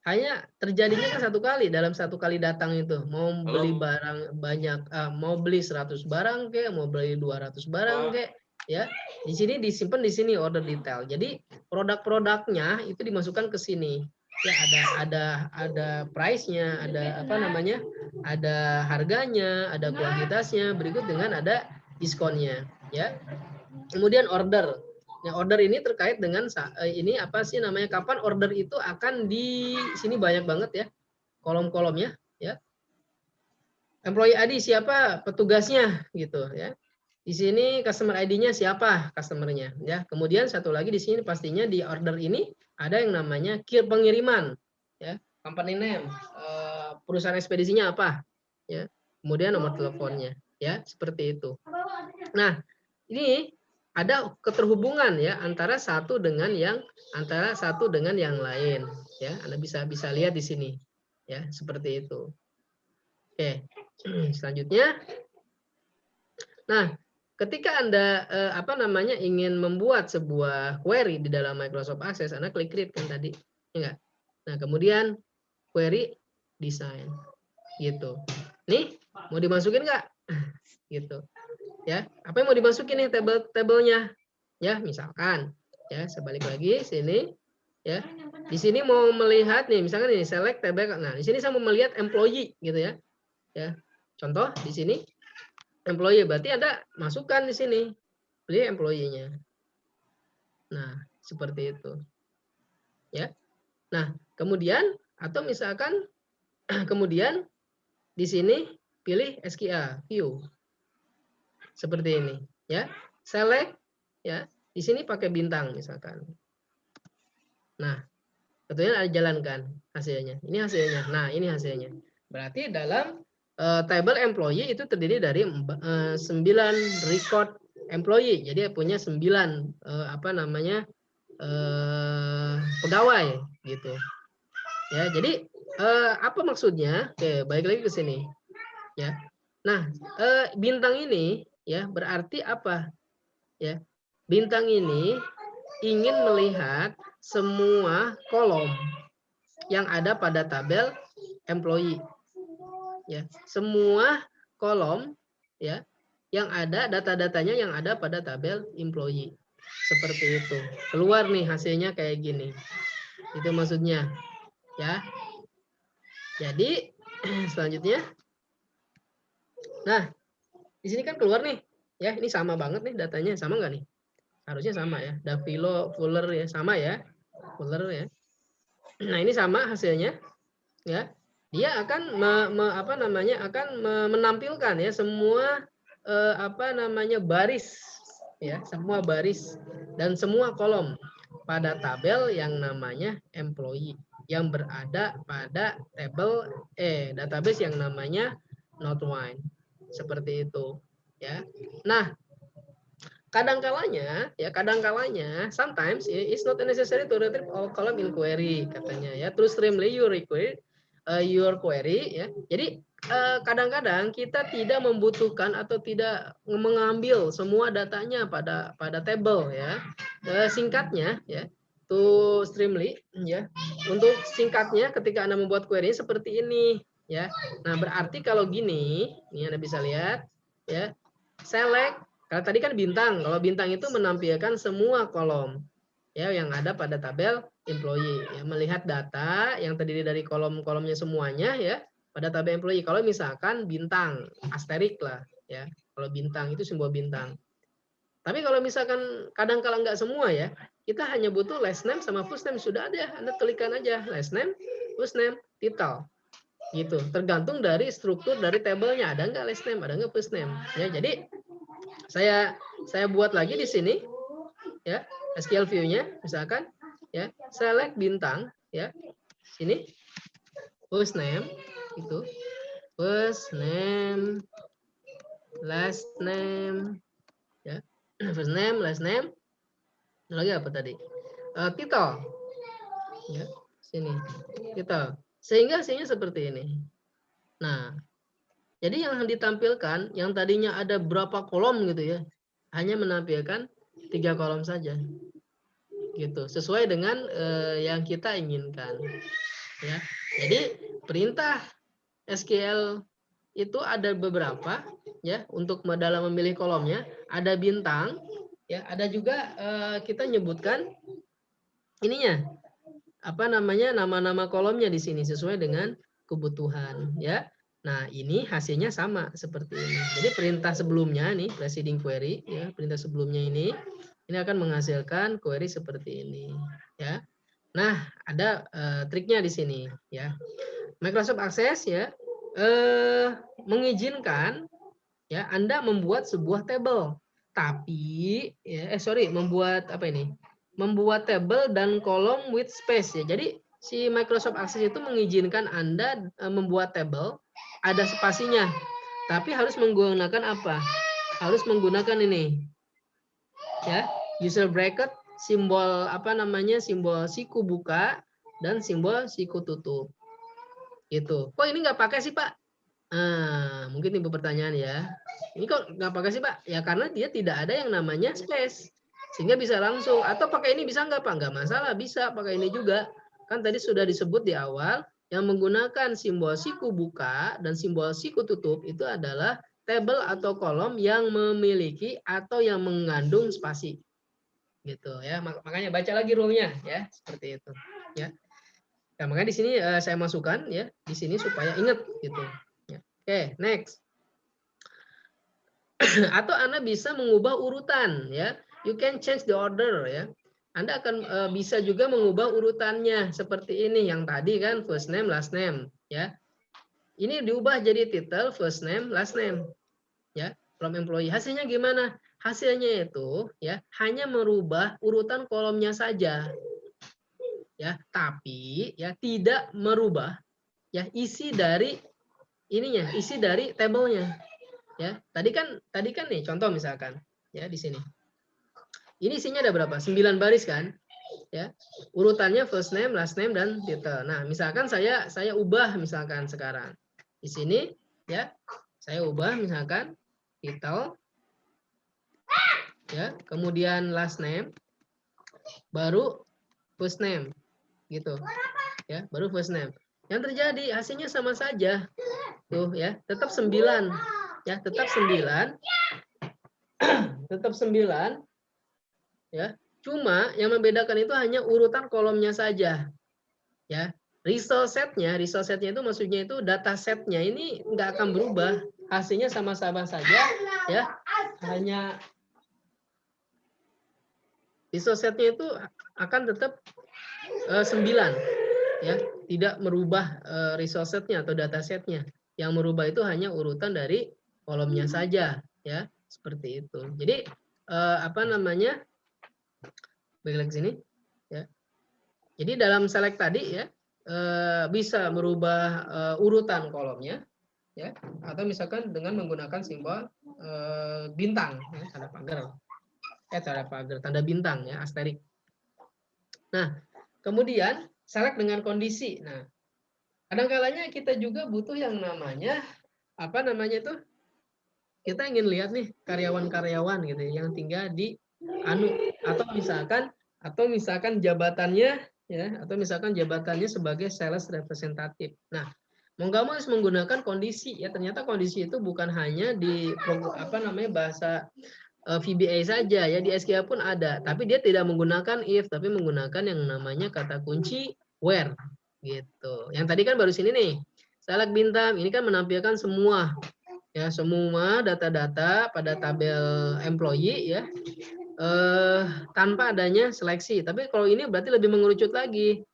Hanya terjadinya kan 1 kali dalam 1 kali datang itu. Mau beli barang banyak, mau beli 100 barang kek, mau beli 200 barang kek, ya. Di sini disimpan di sini order detail. Jadi produk-produknya itu dimasukkan ke sini. ya ada price-nya, ada apa namanya, ada harganya, ada kuantitasnya, berikut dengan ada diskonnya, ya. Kemudian order. Nah, order ini terkait dengan ini apa sih namanya, kapan order itu akan di sini banyak banget ya kolom-kolomnya, ya. Employee ID siapa petugasnya gitu ya. Di sini customer ID-nya siapa customernya ya. Kemudian satu lagi di sini pastinya di order ini ada yang namanya key pengiriman ya, company name, perusahaan ekspedisinya apa ya. Kemudian nomor teleponnya ya, seperti itu. Nah, ini ada keterhubungan ya antara satu dengan yang lain ya. Anda bisa lihat di sini ya, seperti itu. Oke. Selanjutnya, nah, ketika Anda apa namanya ingin membuat sebuah query di dalam Microsoft Access, Anda klik create kan tadi, ya enggak? Nah, kemudian query design, gitu. Nih, mau dimasukin nggak? Gitu, ya. Apa yang mau dimasukin nih tabelnya? Ya, misalkan, ya, sebalik lagi sini, ya. Di sini mau melihat nih, misalkan ini select tabel. Nah, di sini saya mau melihat employee, gitu ya. Ya, contoh di sini employee, berarti Anda masukkan di sini beli employee-nya. Nah, seperti itu. Ya. Nah, kemudian atau misalkan kemudian di sini pilih SQL view. Seperti ini, ya. Select ya. Di sini pakai bintang misalkan. Nah, tentunya ada jalankan hasilnya. Ini hasilnya. Nah, ini hasilnya. Berarti dalam table employee itu terdiri dari 9 record employee. Jadi punya 9 apa namanya pegawai gitu. Ya, jadi apa maksudnya? Oke, balik lagi ke sini. Ya. Nah, bintang ini ya berarti apa? Ya. Bintang ini ingin melihat semua kolom yang ada pada tabel employee. Ya, semua kolom ya yang ada data-datanya yang ada pada tabel employee. Seperti itu. Keluar nih hasilnya kayak gini. Itu maksudnya. Ya. Jadi selanjutnya. Nah, di sini kan keluar nih. Ya, ini sama banget nih datanya, sama nggak nih? Harusnya sama ya. Davilo, Fuller ya, sama ya. Fuller ya. Nah, ini sama hasilnya. Ya. Dia akan menampilkan ya semua apa namanya baris ya, semua baris dan semua kolom pada tabel yang namanya employee yang berada pada tabel database yang namanya Notewine. Seperti itu ya. Nah, kadangkalanya sometimes it's not necessary to retrieve all column in query katanya ya. To streamline your query ya. Jadi kadang-kadang kita tidak membutuhkan atau tidak mengambil semua datanya pada table ya. Singkatnya ya, to streamline ya. Untuk singkatnya ketika Anda membuat query seperti ini ya. Nah, berarti kalau gini, ini Anda bisa lihat ya. Select, kalau tadi kan bintang, kalau bintang itu menampilkan semua kolom ya yang ada pada tabel employee ya, melihat data yang terdiri dari kolom-kolomnya semuanya ya pada tabel employee. Kalau misalkan bintang asterik lah ya, kalau bintang itu simbol bintang. Tapi kalau misalkan kadang-kala nggak semua ya, kita hanya butuh last name sama first name, sudah ada, Anda klikkan aja last name, first name, title gitu, tergantung dari struktur dari tabelnya, ada nggak last name, ada nggak first name ya. Jadi saya buat lagi di sini ya, SQL view-nya misalkan ya, select bintang ya, sini first name itu, first name, last name ya, first name, last name, lagi apa tadi, title ya, sini title, sehingga hasilnya seperti ini. Nah, jadi yang ditampilkan yang tadinya ada berapa kolom gitu ya, hanya menampilkan 3 kolom saja gitu, sesuai dengan yang kita inginkan ya. Jadi perintah SQL itu ada beberapa ya untuk dalam memilih kolomnya, ada bintang ya, ada juga kita nyebutkan ininya apa namanya nama-nama kolomnya di sini sesuai dengan kebutuhan ya. Nah, ini hasilnya sama seperti ini. Jadi perintah sebelumnya nih preceding query ya, perintah sebelumnya ini akan menghasilkan query seperti ini ya. Nah, ada triknya di sini ya. Microsoft Access ya mengizinkan ya Anda membuat sebuah tabel. Tapi ya membuat apa ini? Membuat tabel dan kolom with space ya. Jadi si Microsoft Access itu mengizinkan Anda membuat tabel ada spasinya. Tapi harus menggunakan apa? Harus menggunakan ini. Ya, user bracket, simbol apa namanya? Simbol siku buka dan simbol siku tutup. Gitu. Kok ini nggak pakai sih, Pak? Mungkin timbul pertanyaan ya. Ini kok nggak pakai sih, Pak? Ya karena dia tidak ada yang namanya space. Sehingga bisa langsung. Atau pakai ini bisa nggak, Pak? Nggak masalah, bisa pakai ini juga. Kan tadi sudah disebut di awal, yang menggunakan simbol siku buka dan simbol siku tutup itu adalah tabel atau kolom yang memiliki atau yang mengandung spasi. Gitu ya. Makanya baca lagi rule-nya ya, seperti itu. Ya. Nah, makanya di sini saya masukkan ya di sini supaya ingat gitu. Ya. Oke, next. Atau Anda bisa mengubah urutan ya. You can change the order ya. Anda akan bisa juga mengubah urutannya seperti ini yang tadi kan first name last name ya. Ini diubah jadi title first name last name ya. From employee. Hasilnya gimana? Hasilnya itu ya hanya merubah urutan kolomnya saja. Ya, tapi ya tidak merubah ya isi dari ininya, isi dari tabelnya. Ya, tadi kan nih contoh misalkan ya di sini. Ini isinya ada berapa? 9 baris kan? Ya. Urutannya first name, last name dan title. Nah, misalkan saya ubah misalkan sekarang. Di sini ya, saya ubah misalkan title ya, kemudian last name baru first name gitu. Ya, baru first name. Yang terjadi hasilnya sama saja. Tuh ya, tetap 9. Ya, tetap 9. Tetap 9. Ya. Cuma yang membedakan itu hanya urutan kolomnya saja. Ya. Result setnya itu maksudnya itu data setnya ini nggak akan berubah. Hasilnya sama-sama saja ya. Hanya result setnya itu akan tetap 9 ya, tidak merubah result setnya atau data setnya. Yang merubah itu hanya urutan dari kolomnya saja ya, seperti itu. Jadi apa namanya? Balik lagi sini ya. Jadi dalam select tadi ya bisa merubah urutan kolomnya ya, atau misalkan dengan menggunakan simbol bintang ya, tanda pagar, tanda bintang ya, asterik. Nah, kemudian select dengan kondisi. Nah, kadang-kalanya kita juga butuh yang namanya apa namanya itu? Kita ingin lihat nih karyawan-karyawan gitu yang tinggal di atau misalkan jabatannya ya, atau misalkan jabatannya sebagai sales representatif. Nah, mau nggak mau harus menggunakan kondisi ya. Ternyata kondisi itu bukan hanya di apa namanya bahasa VBA saja ya, di SQL pun ada, tapi dia tidak menggunakan if tapi menggunakan yang namanya kata kunci where gitu. Yang tadi kan baru sini nih. Select bintang ini kan menampilkan semua ya, semua data-data pada tabel employee ya. Tanpa adanya seleksi. Tapi kalau ini berarti lebih mengerucut lagi.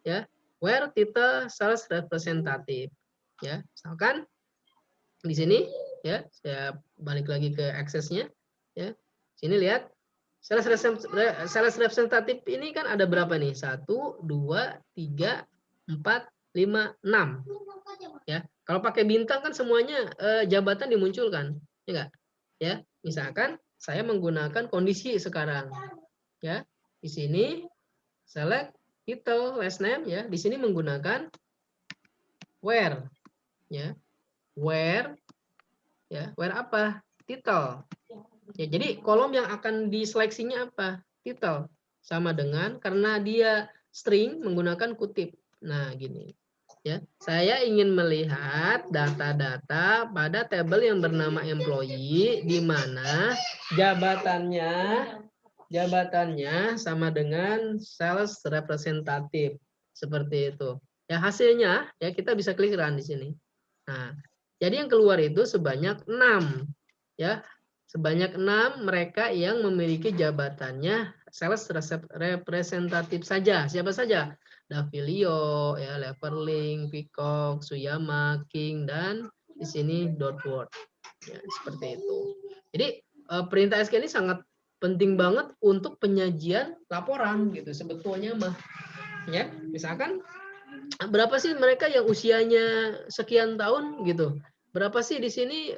Ya. Where title sales representative. Ya, misalkan di sini ya, saya balik lagi ke aksesnya ya. Sini lihat sales representative ini kan ada berapa nih? 1 2 3 4 5 6. Ya. Kalau pakai bintang kan semuanya jabatan dimunculkan, ya enggak? Ya, misalkan saya menggunakan kondisi sekarang. Ya. Di sini select title last name ya. Di sini menggunakan where. Ya. Where ya, where apa? Title. Ya, jadi kolom yang akan diseleksinya apa? Title. Sama dengan karena dia string menggunakan kutip. Nah, gini. Ya, saya ingin melihat data-data pada tabel yang bernama employee di mana jabatannya jabatannya sama dengan sales representative seperti itu. Ya hasilnya ya kita bisa klik run di sini. Nah, jadi yang keluar itu sebanyak 6 ya. Sebanyak 6 mereka yang memiliki jabatannya sales representative saja. Siapa saja? Davilio, ya, Leverling, Peacock, Suyama, King, dan di sini Dotworth. Ya, seperti itu. Jadi perintah SQ ini sangat penting banget untuk penyajian laporan gitu sebetulnya mah. Ya, misalkan berapa sih mereka yang usianya sekian tahun gitu? Berapa sih di sini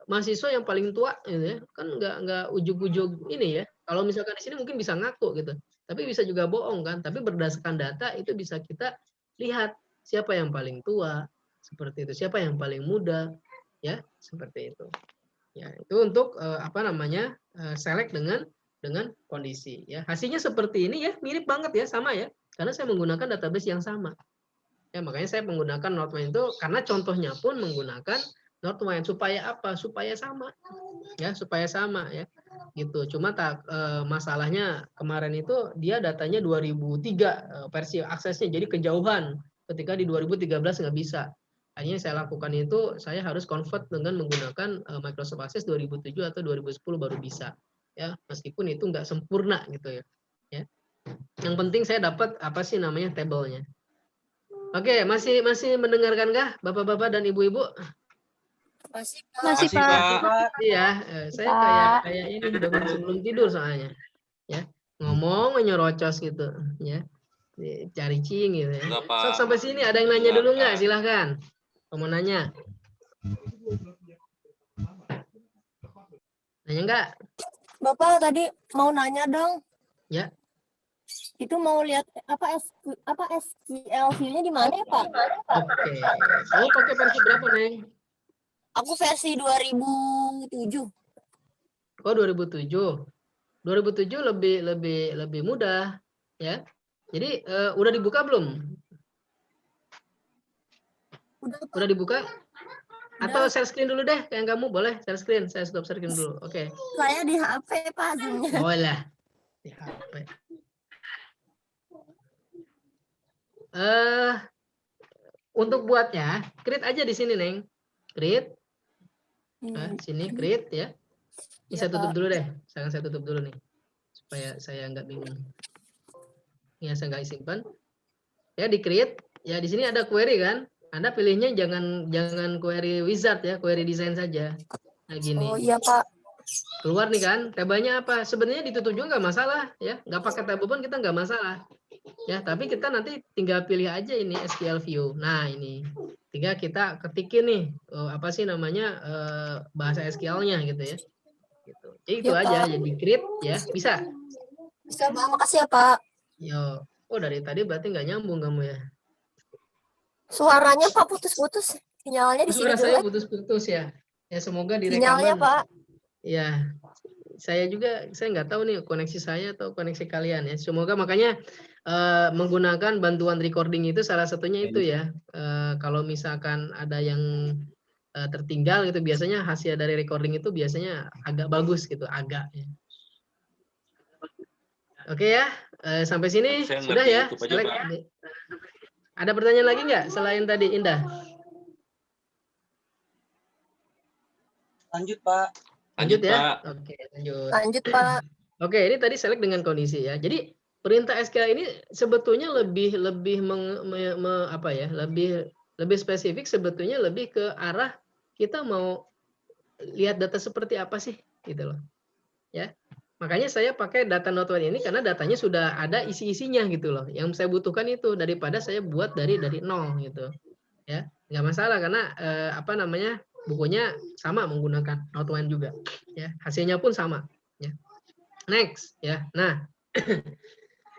mahasiswa yang paling tua gitu ya? Kan nggak ujug-ujug ini ya. Kalau misalkan di sini mungkin bisa ngaku gitu. Tapi bisa juga bohong kan. Tapi berdasarkan data itu bisa kita lihat siapa yang paling tua seperti itu, siapa yang paling muda ya, seperti itu. Ya, itu untuk apa namanya? Select dengan kondisi ya. Hasilnya seperti ini ya, mirip banget ya, sama ya. Karena saya menggunakan database yang sama. Ya, makanya saya menggunakan Northwind itu karena contohnya pun menggunakan Northwind supaya apa? Supaya sama. Ya, supaya sama ya. Gitu. Cuma masalahnya kemarin itu dia datanya 2003 versi aksesnya jadi kejauhan. Ketika di 2013 nggak bisa. Akhirnya saya lakukan itu saya harus convert dengan menggunakan Microsoft Access 2007 atau 2010 baru bisa. Ya, meskipun itu nggak sempurna gitu ya. Ya. Yang penting saya dapat apa sih namanya tabelnya. Oke, masih mendengarkankah Bapak-bapak dan Ibu-ibu? Masih, Masih, Pak. Pak. Iya, saya kayak ini bangun sebelum tidur soalnya. Ya, ngomong nyorocos gitu, ya. Cari cing gitu ya. Enggak, Pak. Sok sampai sini ada yang nanya dulu nggak? Silahkan. Mau nanya? Nanya nggak? Bapak tadi mau nanya dong. Ya. Itu mau lihat apa SQL view-nya di mana ya, Pak? Oke. Kamu pakai versi berapa, Neng? Aku versi 2007. Oh, 2007. 2007 lebih mudah, ya. Jadi udah dibuka belum? Udah dibuka? Atau share screen dulu deh, yang kamu boleh share screen. Saya stop share screen dulu. Oke. Saya di HP, Pak, Zoom-nya. Boleh. Di HP. Untuk buatnya, create aja di sini, Neng. Create. Sini create ya. Ini saya tutup dulu deh. Saya tutup dulu nih. Supaya saya nggak bingung. Ya, saya nggak simpan. Ya, di create. Ya, di sini ada query kan. Anda pilihnya jangan query wizard ya, query design saja. Nah, gini. Oh iya, Pak. Keluar nih kan, tabelnya apa? Sebenarnya ditutup juga nggak masalah ya. Nggak pakai tabel pun kita nggak masalah. Ya, tapi kita nanti tinggal pilih aja ini SQL view. Nah, ini. Tinggal kita ketikin nih, apa sih namanya bahasa SQL-nya gitu ya. Gitu. Jadi itu Ya, aja, Pak. jadi create ya, bisa. Bisa, Pak. Makasih ya, Pak. Yo, oh dari tadi berarti nggak nyambung kamu ya. Suaranya, Pak, putus-putus. Sinyalnya di sini Suara saya jelek. putus-putus ya. Ya semoga di Sinyalnya, rekaman. Pak. Ya, saya nggak tahu nih koneksi saya atau koneksi kalian ya. Semoga makanya menggunakan bantuan recording itu salah satunya itu ya. Kalau misalkan ada yang tertinggal gitu, biasanya hasil dari recording itu biasanya agak bagus gitu, agak. Ya. Oke ya, sampai sini Saya sudah ngerti ya. YouTube aja, Pak. Ada pertanyaan lagi nggak selain tadi, Indah? Lanjut, Pak. Lanjut ya. Pak. Oke, lanjut. Lanjut, Pak. Oke, ini tadi select dengan kondisi ya. Jadi perintah SQL ini sebetulnya lebih spesifik, sebetulnya lebih ke arah kita mau lihat data seperti apa sih gitu loh. Ya. Makanya saya pakai data Northwind ini karena datanya sudah ada isi-isinya gitu loh. Yang saya butuhkan itu daripada saya buat dari nol gitu. Ya, nggak masalah karena bukunya sama menggunakan Northwind juga. Ya, hasilnya pun sama. Ya. Next ya. Nah,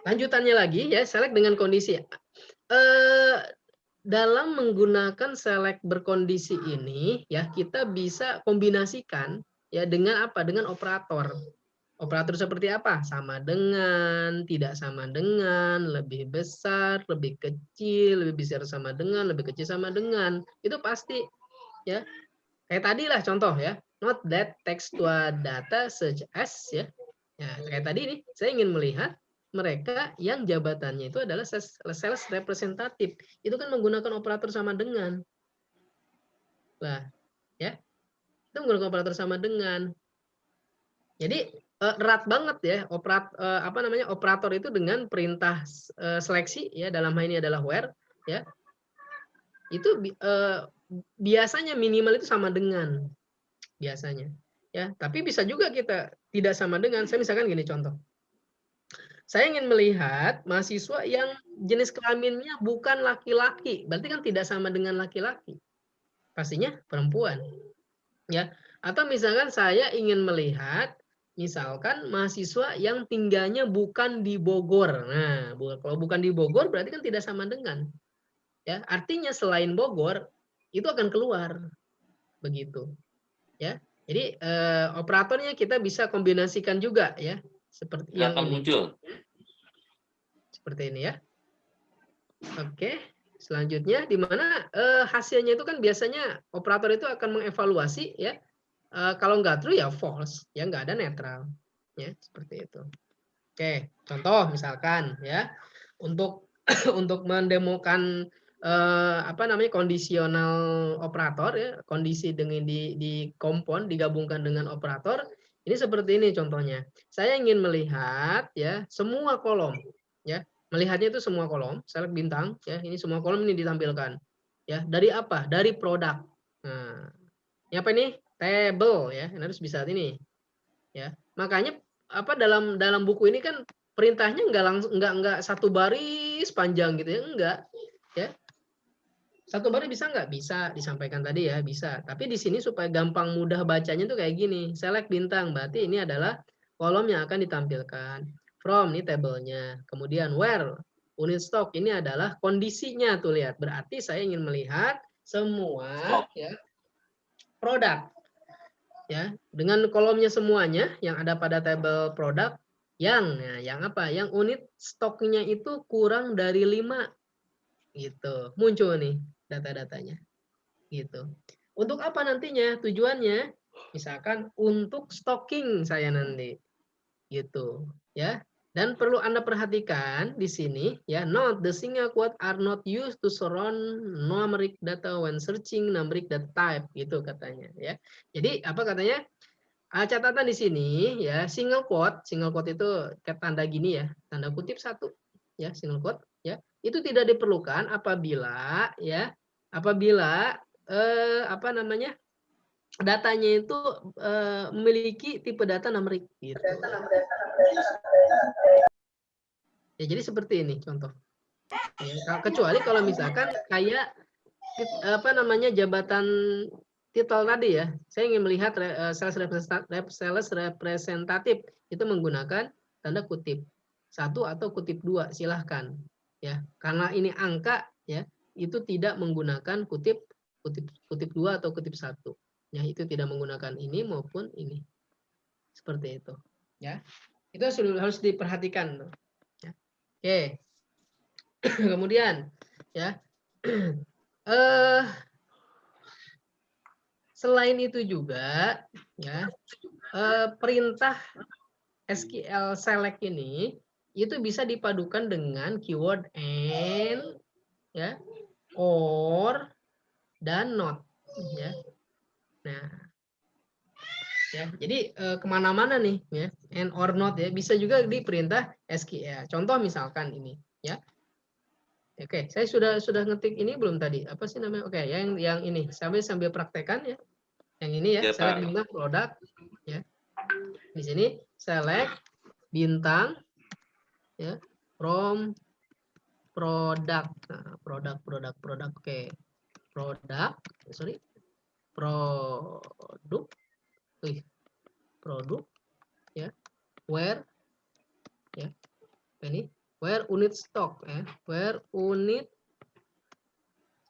lanjutannya lagi ya, select dengan kondisi. Dalam menggunakan select berkondisi ini ya, kita bisa kombinasikan ya dengan apa? Dengan operator. Operator seperti apa? Sama dengan, tidak sama dengan, lebih besar, lebih kecil, lebih besar sama dengan, lebih kecil sama dengan. Itu pasti ya. Kayak tadi lah contoh ya. Not that textual data such as ya. Ya, kayak tadi nih, saya ingin melihat mereka yang jabatannya itu adalah sales representatif. Itu kan menggunakan operator sama dengan. Lah, ya. Itu menggunakan operator sama dengan. Jadi erat banget ya operator itu dengan perintah seleksi ya, dalam hal ini adalah where ya. Itu biasanya minimal itu sama dengan biasanya. Ya, tapi bisa juga kita tidak sama dengan. Saya misalkan gini contoh. Saya ingin melihat mahasiswa yang jenis kelaminnya bukan laki-laki, berarti kan tidak sama dengan laki-laki. Pastinya perempuan. Ya. Atau misalkan saya ingin melihat misalkan mahasiswa yang tinggalnya bukan di Bogor. Nah, kalau bukan di Bogor berarti kan tidak sama dengan. Ya, artinya selain Bogor itu akan keluar. Begitu. Ya. Jadi operatornya kita bisa kombinasikan juga ya, seperti yang Gampang ini. muncul. Seperti ini ya. Oke, selanjutnya di mana hasilnya itu kan biasanya operator itu akan mengevaluasi ya. Kalau nggak true ya false, ya nggak ada netral. Ya, seperti itu. Oke, contoh misalkan ya, untuk untuk mendemokan kondisional operator ya, kondisi dengan di kompon digabungkan dengan operator, ini seperti ini contohnya. Saya ingin melihat ya semua kolom ya, melihatnya itu semua kolom, select bintang ya, ini semua kolom ini ditampilkan. Ya, dari apa? Dari produk. Nah, ini apa ini? Table ya, ini harus bisa ini. Ya. Makanya dalam buku ini kan perintahnya enggak satu baris panjang gitu ya, enggak ya. Satu baris bisa enggak? Bisa, disampaikan tadi ya, bisa. Tapi di sini supaya gampang mudah bacanya tuh kayak gini. Select bintang, berarti ini adalah kolom yang akan ditampilkan. From, ini tabelnya. Kemudian where, unit stock, ini adalah kondisinya tuh, lihat. Berarti saya ingin melihat semua ya, produk. Ya, dengan kolomnya semuanya yang ada pada tabel produk yang unit stoknya itu kurang dari 5 gitu. Muncul nih data-datanya. Gitu. Untuk apa nantinya? Tujuannya misalkan untuk stocking saya nanti. Gitu, ya. Dan perlu Anda perhatikan di sini ya, note the single quote are not used to surround numeric data when searching numeric data type gitu katanya ya. Jadi apa katanya? Catatan di sini ya, single quote itu tanda gini ya, tanda kutip satu ya, single quote ya. Itu tidak diperlukan apabila datanya itu memiliki tipe data numerik gitu. Ya, jadi seperti ini contoh. Ya, kecuali kalau misalkan kayak jabatan titel tadi ya, saya ingin melihat sales representatif itu menggunakan tanda kutip 1 atau kutip 2, silahkan ya. Karena ini angka ya, itu tidak menggunakan kutip 2 atau kutip 1. Ya, itu tidak menggunakan ini maupun ini. Seperti itu ya. Itu harus diperhatikan ya. Oke. Kemudian ya. Selain itu juga ya, perintah SQL select ini itu bisa dipadukan dengan keyword and ya, or dan not ya. Nah, ya, jadi kemana-mana nih ya, and or not ya, bisa juga di perintah SQL. Contoh misalkan ini ya. Oke, saya sudah ngetik ini belum tadi? Apa sih namanya? Oke, yang ini sambil praktekan ya. Yang ini ya, select bintang produk ya. Di sini select bintang ya, from produk. Nah, produk. Oke. Produk ya. Where ya. Ini where unit stock ya. Where unit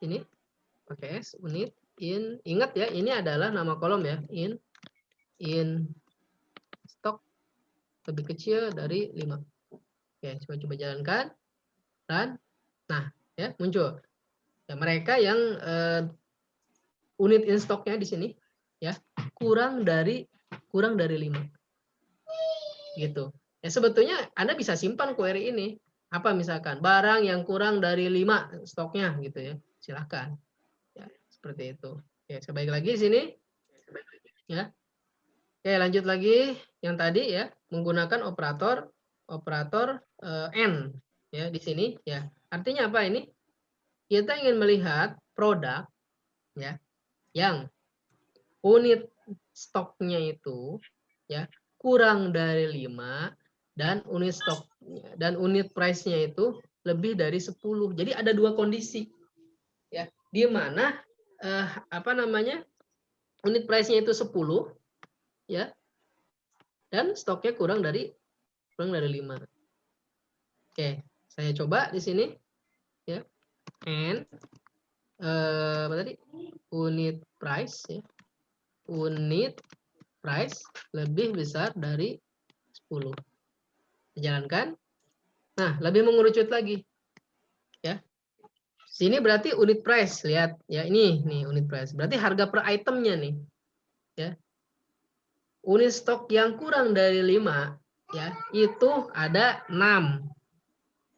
ini pakai S, unit in, ingat ya, ini adalah nama kolom ya, in stock lebih kecil dari 5. Oke, coba jalankan. Dan nah, ya muncul. Ya, mereka yang unit in stock-nya di sini ya kurang dari 5. gitu. Ya sebetulnya Anda bisa simpan query ini. Apa misalkan barang yang kurang dari 5 stoknya gitu ya. Silahkan. Ya, seperti itu. Ya, saya balik lagi sini ya. Oke, lanjut lagi yang tadi ya, menggunakan operator N ya di sini ya. Artinya apa ini? Kita ingin melihat produk ya yang unit stoknya itu ya kurang dari 5 dan unit stoknya dan unit price-nya itu lebih dari 10. Jadi ada dua kondisi ya, di mana apa namanya? Unit price-nya itu 10 ya dan stoknya kurang dari 5. Oke, saya coba di sini ya. And apa tadi? Unit price ya. Unit price lebih besar dari 10. Dijalankan. Nah, lebih mengerucut lagi. Ya. Sini berarti unit price, lihat ya, ini nih unit price. Berarti harga per itemnya nih. Ya. Unit stok yang kurang dari 5 ya, itu ada 6.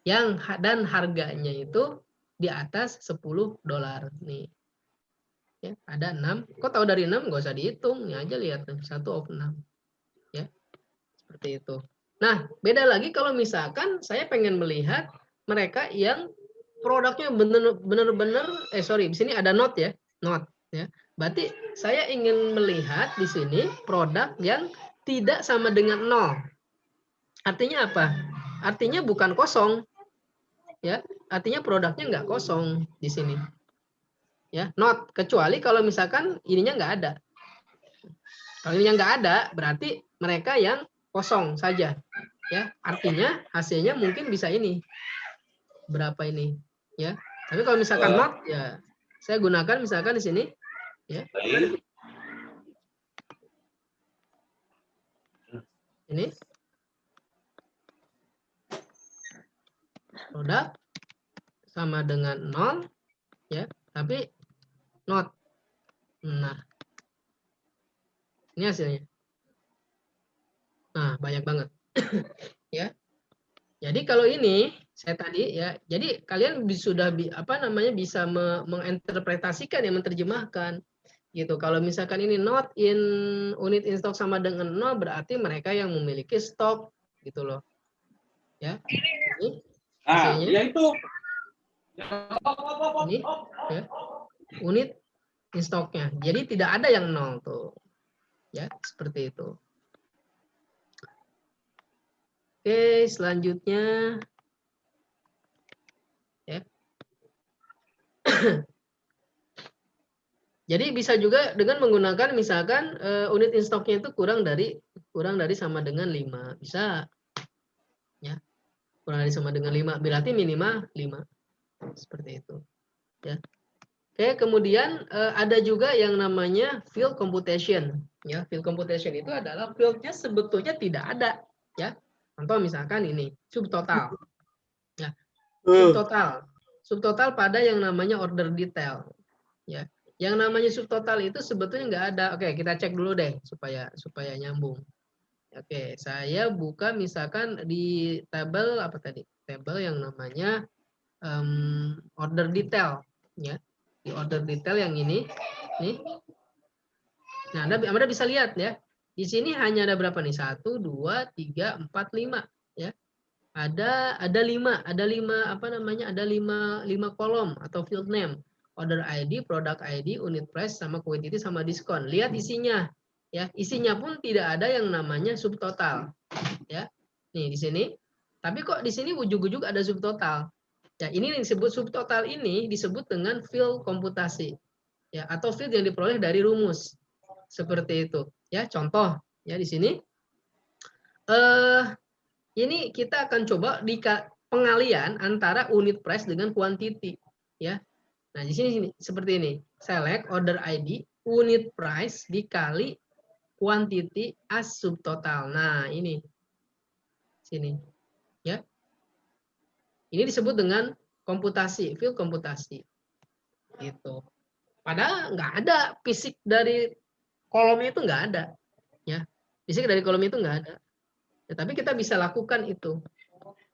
Dan harganya itu di atas $10 nih. Ya, ada 6. Kok tahu dari 6? Nggak usah dihitung, ini aja lihat 1 of 6. Ya. Seperti itu. Nah, beda lagi kalau misalkan saya pengen melihat mereka yang produknya benar-benar di sini ada not ya, not ya. Berarti saya ingin melihat di sini produk yang tidak sama dengan 0. Artinya apa? Artinya bukan kosong. Ya, artinya produknya nggak kosong di sini. Ya, not, kecuali kalau misalkan ininya nggak ada. Kalau ininya nggak ada, berarti mereka yang kosong saja. Ya, artinya hasilnya mungkin bisa ini. Berapa ini? Ya. Tapi kalau misalkan not, ya saya gunakan misalkan di sini, ya. Ini produk sama dengan 0, ya, tapi not. Nah, ini hasilnya. Nah, banyak banget. Ya. Jadi kalau ini saya tadi ya, jadi kalian sudah bisa menginterpretasikan ya, menerjemahkan gitu. Kalau misalkan ini not in unit in stock sama dengan 0, berarti mereka yang memiliki stok gitu loh. Ya. Ini hasilnya. Ya itu. Ini ya. Unit in stocknya. Jadi tidak ada yang 0 tuh. Ya, seperti itu. Oke, selanjutnya ya. Jadi bisa juga dengan menggunakan misalkan unit in stock-nya itu kurang dari sama dengan 5. Bisa. Ya. Kurang dari sama dengan 5, berarti minimal 5. Seperti itu. Ya. Oke, kemudian ada juga yang namanya field computation. Ya, field computation itu adalah field-nya sebetulnya tidak ada, ya. Contoh misalkan ini, subtotal. Ya. Subtotal. Subtotal pada yang namanya order detail. Ya. Yang namanya subtotal itu sebetulnya nggak ada. Oke, kita cek dulu deh supaya nyambung. Oke, saya buka misalkan di tabel apa tadi? Tabel yang namanya order detail, ya. Di order detail yang ini, nih. Nah, Anda bisa lihat ya. Di sini hanya ada berapa nih? 1, 2, 3, 4, 5, ya. Ada 5, apa namanya? Ada 5 kolom atau field name. Order ID, product ID, unit price sama quantity sama diskon. Lihat isinya. Ya, isinya pun tidak ada yang namanya subtotal. Ya. Nih di sini. Tapi kok di sini ujug-ujug ada subtotal. Ya, ini yang disebut subtotal ini disebut dengan field komputasi. Ya, atau field yang diperoleh dari rumus. Seperti itu. Ya, contoh ya di sini. Ini kita akan coba di pengalian antara unit price dengan quantity, ya. Nah, di sini seperti ini. Select order ID, unit price dikali quantity as subtotal. Nah, ini. Sini. Ya. Ini disebut dengan komputasi, field komputasi. Gitu. Padahal nggak ada fisik dari kolomnya itu nggak ada. Ya. Fisik dari kolom itu nggak ada. Ya, tapi kita bisa lakukan itu.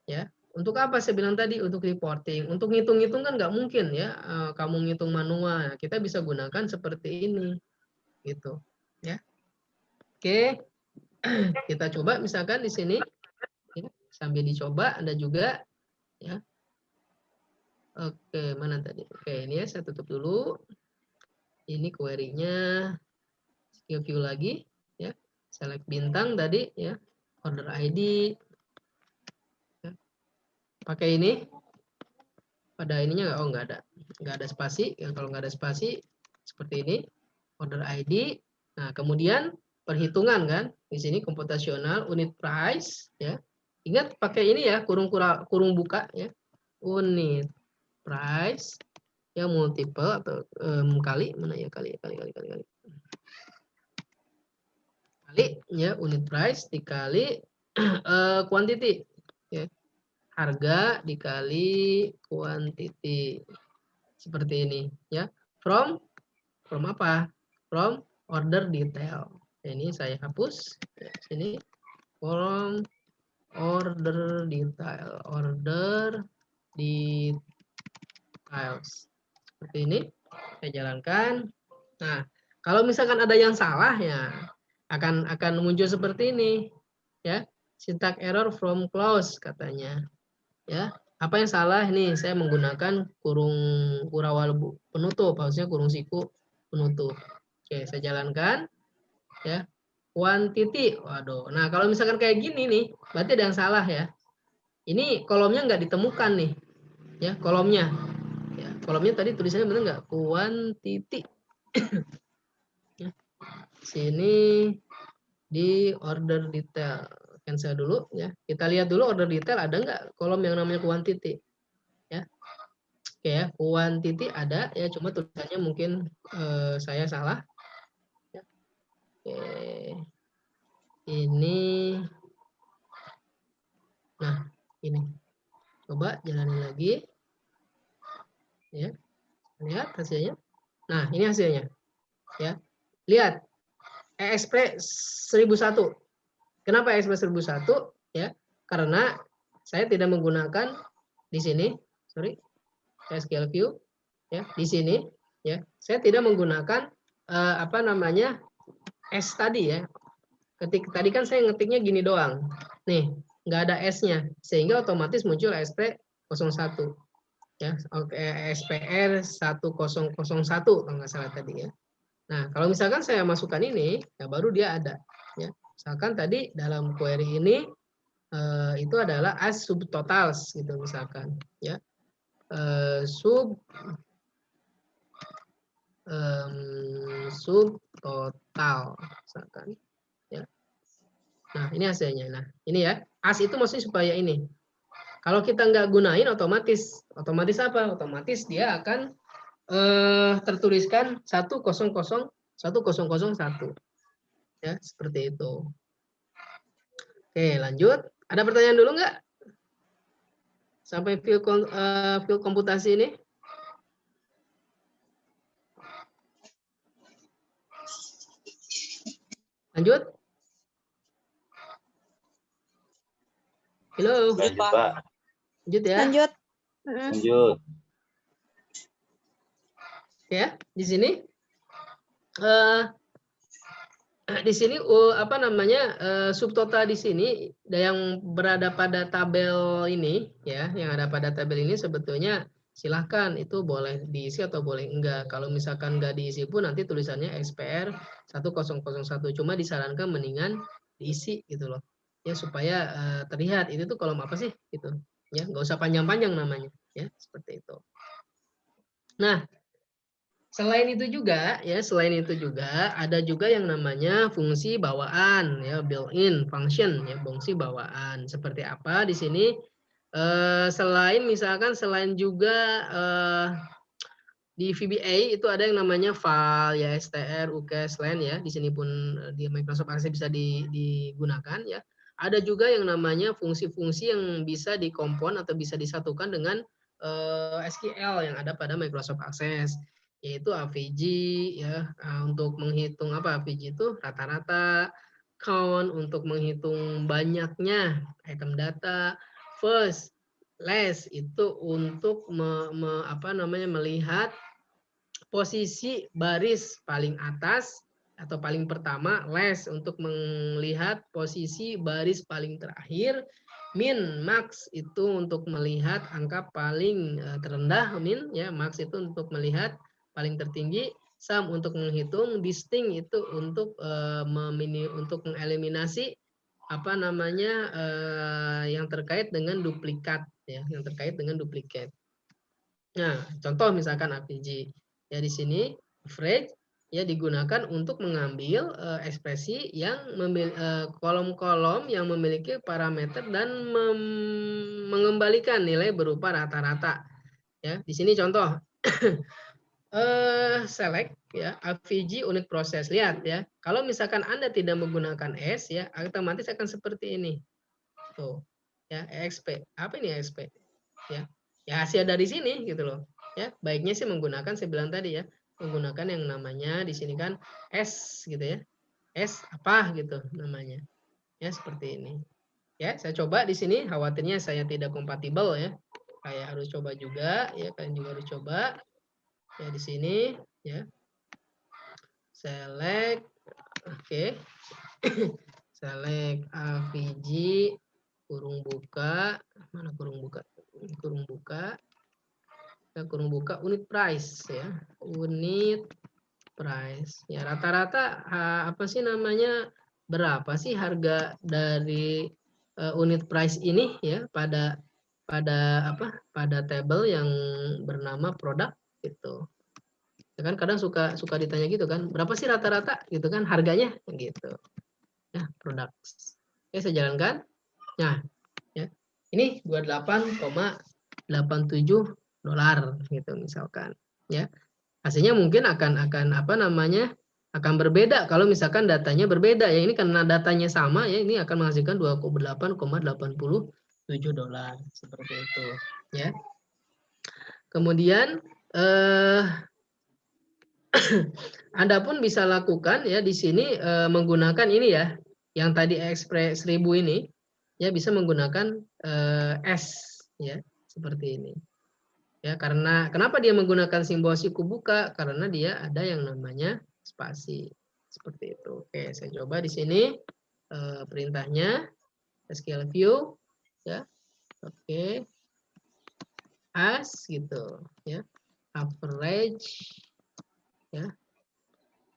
Ya, untuk apa saya bilang tadi? Untuk reporting. Untuk ngitung-ngitung kan nggak mungkin ya. Kamu ngitung manual. Kita bisa gunakan seperti ini, gitu. Ya, oke. Kita coba misalkan di sini. Ya, sambil dicoba, Anda juga. Ya, oke, mana tadi? Oke, ini ya saya tutup dulu. Ini query-nya. Skill view lagi. Ya, select bintang tadi. Ya, order ID. Ya. Pakai ini. Pada ininya nggak ada spasi. Ya, kalau nggak ada spasi seperti ini, order ID. Nah, kemudian perhitungan kan, di sini komputasional unit price, ya. Ingat pakai ini ya, kurung buka ya, unit price yang multiple atau kali mana ya kali ya, unit price dikali quantity ya, harga dikali quantity seperti ini ya, from apa, from order detail. Ini saya hapus ya, sini from order detail, details seperti ini saya jalankan. Nah, kalau misalkan ada yang salah ya akan muncul seperti ini ya, syntax error from clause katanya ya. Apa yang salah nih? Saya menggunakan kurung kurawal penutup, harusnya kurung siku penutup. Oke, saya jalankan ya. Quantity, waduh. Nah, kalau misalkan kayak gini nih, berarti ada yang salah ya. Ini kolomnya nggak ditemukan nih, ya kolomnya. Ya, kolomnya tadi tulisannya benar nggak? Quantity. Ya. Sini di order detail. Cancel dulu ya. Kita lihat dulu order detail ada nggak kolom yang namanya quantity. Ya. Oke ya, quantity ada ya, cuma tulisannya mungkin saya salah. Ya. Oke. Ini. Nah, ini. Coba jalanin lagi. Ya. Lihat hasilnya. Nah, ini hasilnya. Ya. Lihat. EXP 1001. Kenapa EXP 1001? Ya, karena saya tidak menggunakan di sini, sorry, SQL view ya, di sini ya. Saya tidak menggunakan apa namanya? S tadi ya. Tadi kan saya ngetiknya gini doang. Nih, nggak ada S-nya sehingga otomatis muncul ESP 01 ya. Oke, SPR 1001 kalau nggak salah tadi ya. Nah, kalau misalkan saya masukkan ini, ya baru dia ada. Ya. Misalkan tadi dalam query ini itu adalah as subtotals gitu misalkan. Ya. Subtotal misalkan. Ya. Nah, ini hasilnya. Nah, ini ya. As itu maksudnya supaya ini. Kalau kita nggak gunain otomatis apa? Otomatis dia akan tertuliskan 100 1001 ya, seperti itu. Oke, lanjut. Ada pertanyaan dulu nggak sampai view komputasi ini? Lanjut. Halo. Lanjut, Pak. Lanjut ya. Lanjut. Lanjut. Ya, di sini apa namanya subtotal di sini yang berada pada tabel ini ya, yang ada pada tabel ini sebetulnya silahkan itu boleh diisi atau boleh enggak. Kalau misalkan enggak diisi pun nanti tulisannya XPR 1001, cuma disarankan mendingan diisi gitu loh ya, supaya terlihat itu tuh kolom apa sih gitu ya, nggak usah panjang-panjang namanya ya, seperti itu. Nah, selain itu juga ada juga yang namanya fungsi bawaan ya, built-in function ya, fungsi bawaan. Seperti apa di sini? Selain juga di VBA itu ada yang namanya file ya, str, uks, len ya. Di sini pun di Microsoft Access bisa digunakan ya. Ada juga yang namanya fungsi-fungsi yang bisa dikompon atau bisa disatukan dengan SQL yang ada pada Microsoft Access, yaitu AVG ya, untuk menghitung apa AVG itu rata-rata, count untuk menghitung banyaknya item data, first, last itu untuk melihat posisi baris paling atas atau paling pertama, last untuk melihat posisi baris paling terakhir, min, max itu untuk melihat angka paling terendah, min ya, max itu untuk melihat paling tertinggi, sum untuk menghitung, distinct itu untuk untuk mengeliminasi yang terkait dengan duplikat ya, yang terkait dengan duplikat. Nah, contoh misalkan AVG ya, di sini average ya digunakan untuk mengambil ekspresi yang kolom-kolom yang memiliki parameter dan mengembalikan nilai berupa rata-rata ya. Di sini contoh select ya AVG unit proses. Lihat ya, kalau misalkan Anda tidak menggunakan S ya, otomatis akan seperti ini tuh ya. EXP apa ini EXP ya, ya hasil dari sini gitu loh ya. Baiknya sih menggunakan, saya bilang tadi ya, menggunakan yang namanya di sini kan S gitu ya, S apa gitu namanya ya, seperti ini ya. Saya coba di sini, khawatirnya saya tidak kompatibel ya, kayak harus coba juga ya, kalian juga harus coba ya. Di sini ya, select oke. Select AVG kurung buka, mana kurung buka, kurung buka unit price ya, unit price ya. Rata-rata apa sih namanya, berapa sih harga dari unit price ini ya pada table yang bernama produk gitu ya kan. Kadang suka ditanya gitu kan, berapa sih rata-rata gitu kan harganya gitu ya, produk. Oke, saya jalankan. Nah ya, ini 28,87 dolar gitu misalkan ya. Hasilnya mungkin akan akan berbeda kalau misalkan datanya berbeda ya. Ini karena datanya sama ya, ini akan menghasilkan 28,87 dolar seperti itu ya. Kemudian Anda pun bisa lakukan ya di sini menggunakan ini ya, yang tadi Express 1000 ini ya, bisa menggunakan S ya, seperti ini. Ya, karena kenapa dia menggunakan simbol siku buka? Karena dia ada yang namanya spasi. Seperti itu. Oke, saya coba di sini perintahnya SQL view ya. Oke. As gitu ya. Average ya.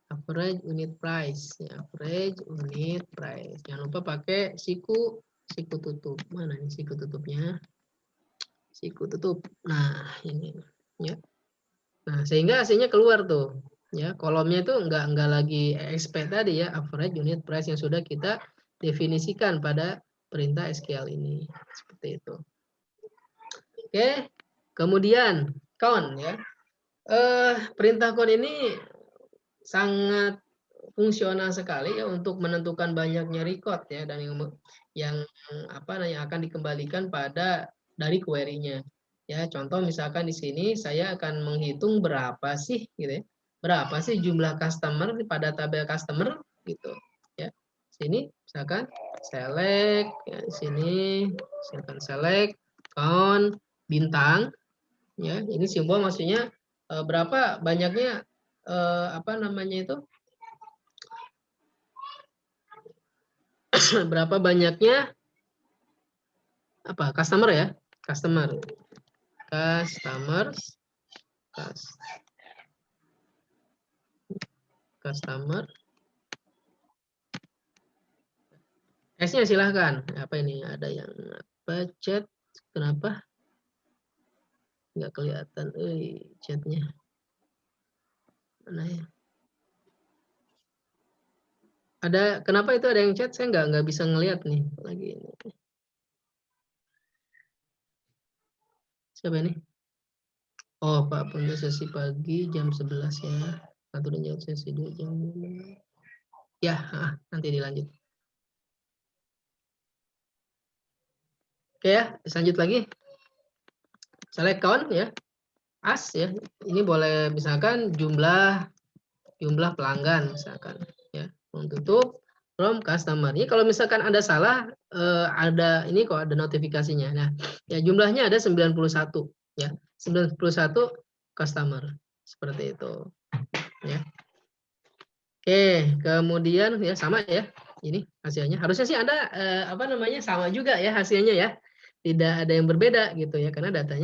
Average unit price ya, average unit price. Jangan lupa pakai siku tutup. Mana nih siku tutupnya? Siku tutup. Nah, ini ya. Nah, sehingga hasilnya keluar tuh ya, kolomnya itu enggak lagi EXP tadi ya, average unit price yang sudah kita definisikan pada perintah SQL ini. Seperti itu. Oke. Kemudian count ya. Perintah count ini sangat fungsional sekali ya untuk menentukan banyaknya record ya, dan yang akan dikembalikan dari query-nya. Ya, contoh misalkan di sini saya akan menghitung berapa sih gitu ya. Berapa sih jumlah customer pada tabel customer gitu ya. Sini misalkan select ya, di sini misalkan select count bintang ya. Ini simbol maksudnya berapa banyaknya berapa banyaknya customer ya, customer S-nya silahkan. Apa ini, ada yang chat, kenapa nggak kelihatan chatnya mana ya? Kenapa itu ada yang chat, saya nggak bisa ngelihat nih lagi ini. Siapa ini? Oh, Pak Punca, sesi pagi jam 11 ya. Satu dan jam sesi 2 jam. Ya, nanti dilanjut. Oke ya, lanjut lagi. Select count ya. As ya. Ini boleh misalkan jumlah pelanggan misalkan ya. Tutup. from customer. Ini kalau misalkan ada salah, ada ini kok ada notifikasinya. Nah, ya jumlahnya ada 91 ya. 91 customer. Seperti itu. Ya. Oke, kemudian ya sama ya. Ini hasilnya. Harusnya sih ada apa namanya sama juga ya hasilnya ya. Tidak ada yang berbeda gitu ya karena data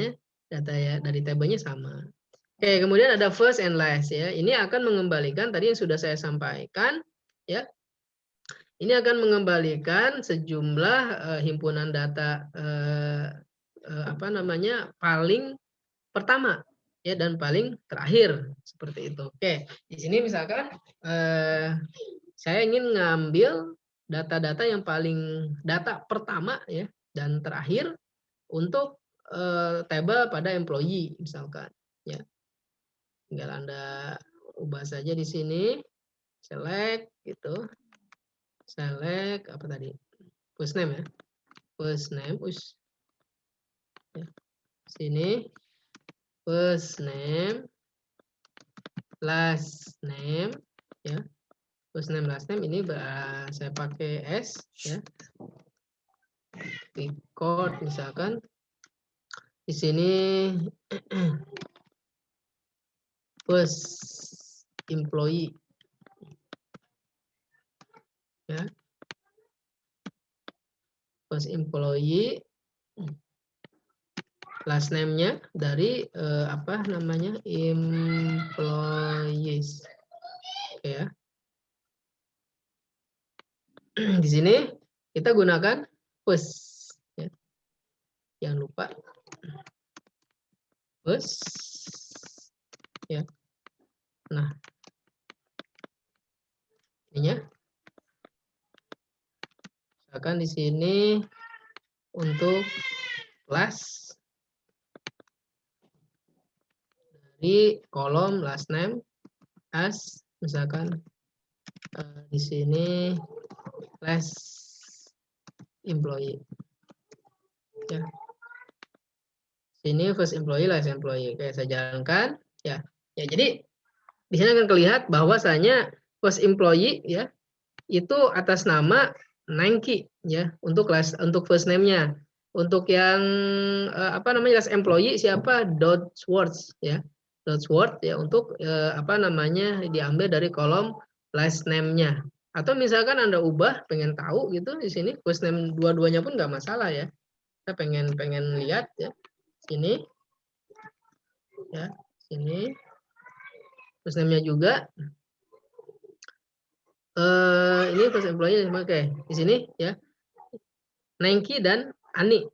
ya dari tabelnya sama. Oke, kemudian ada first and last ya. Ini akan mengembalikan tadi yang sudah saya sampaikan ya. Ini akan mengembalikan sejumlah himpunan data apa namanya paling pertama ya dan paling terakhir seperti itu. Oke, di sini misalkan saya ingin ngambil data-data yang paling data pertama ya dan terakhir untuk tabel pada employee misalkan ya. Tinggal Anda ubah saja di sini, select gitu. Select apa tadi? First name ya. First name ya. Sini first name, last name ya. First name, last name ini saya pakai S ya. Record misalkan di sini first employee ya. First employee, last name-nya dari apa namanya employees ya. Di sini kita gunakan first ya. Jangan lupa first ya. Nah, ininya misalkan di sini untuk kelas dari kolom last name as misalkan di sini last employee ya. Sini first employee, last employee. Oke, saya jalankan ya. Ya, jadi di sini akan kelihatan bahwasanya first employee ya itu atas nama Nengki ya untuk first name-nya. Untuk yang apa namanya last employee siapa? Dodsworth ya. Dodsworth ya untuk apa namanya diambil dari kolom last name-nya. Atau misalkan Anda ubah pengen tahu gitu di sini first name dua-duanya pun nggak masalah ya. Kita pengen lihat ya. Sini ya, sini first name-nya juga. Ini first employee oke di sini ya Nengki dan Ani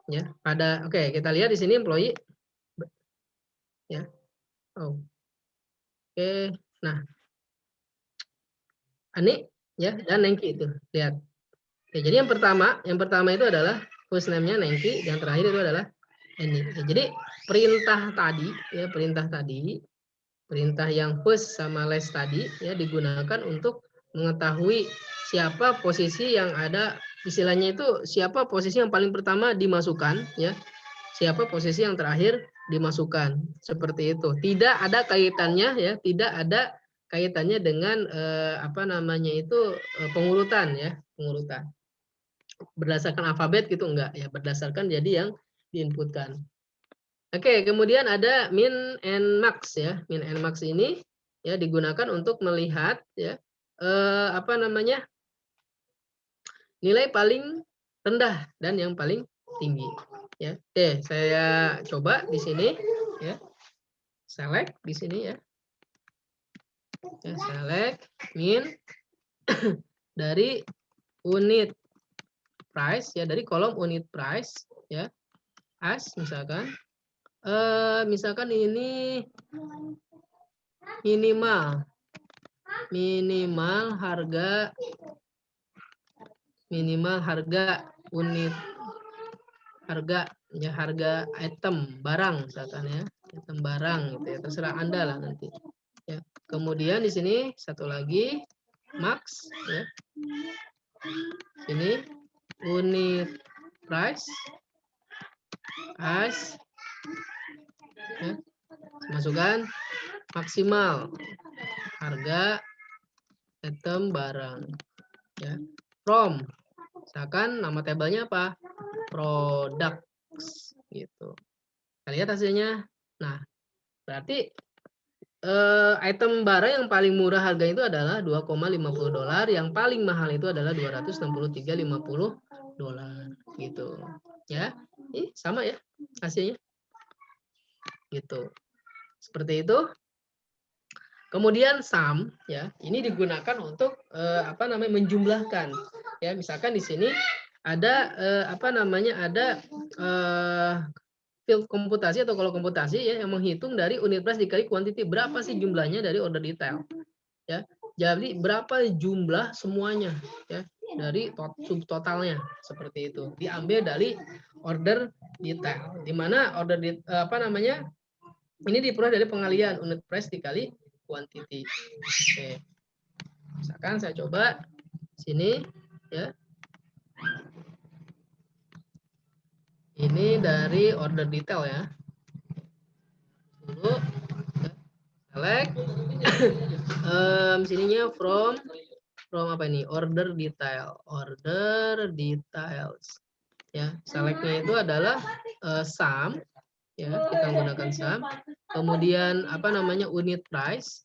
ya pada oke kita lihat di sini employee ya oke nah Ani ya dan Nengki itu lihat oke, jadi yang pertama itu adalah first name-nya Nengki yang terakhir itu adalah Ani ya, jadi perintah yang first sama last tadi ya digunakan untuk mengetahui siapa posisi yang ada istilahnya itu siapa posisi yang paling pertama dimasukkan ya siapa posisi yang terakhir dimasukkan seperti itu tidak ada kaitannya dengan apa namanya itu pengurutan berdasarkan alfabet gitu enggak ya berdasarkan jadi yang diinputkan. Oke, kemudian ada min and max ya. Min and max ini ya digunakan untuk melihat ya apa namanya? Nilai paling rendah dan yang paling tinggi ya. Oke, saya coba di sini ya. Select di sini ya. Ya, select min dari unit price ya dari kolom unit price ya. As misalkan misalkan ini minimal harga unit harga item barang misalkan ya item barang gitu ya terserah Anda lah nanti ya kemudian di sini satu lagi max ya ini unit price as ya, masukkan maksimal harga item barang ya. From, misalkan nama tabelnya apa? Products gitu. Kita lihat hasilnya. Nah, berarti item barang yang paling murah harganya itu adalah $2,50, yang paling mahal itu adalah $263,50 gitu. Ya. Ini sama ya hasilnya. Gitu. Seperti itu. Kemudian sum ya, ini digunakan untuk menjumlahkan. Ya, misalkan di sini ada ada field komputasi atau kalau komputasi ya yang menghitung dari unit price dikali quantity, berapa sih jumlahnya dari order detail. Ya. Jadi berapa jumlah semuanya ya dari subtotalnya seperti itu. Diambil dari order detail. Di mana order ini diperoleh dari pengalian unit price dikali quantity. Oke. Misalkan saya coba sini ya. Ini dari order detail ya. Dulu select sininya from apa ini? Order detail. Order details. Ya, selectnya itu adalah sum ya, kita menggunakan sum. Kemudian unit price.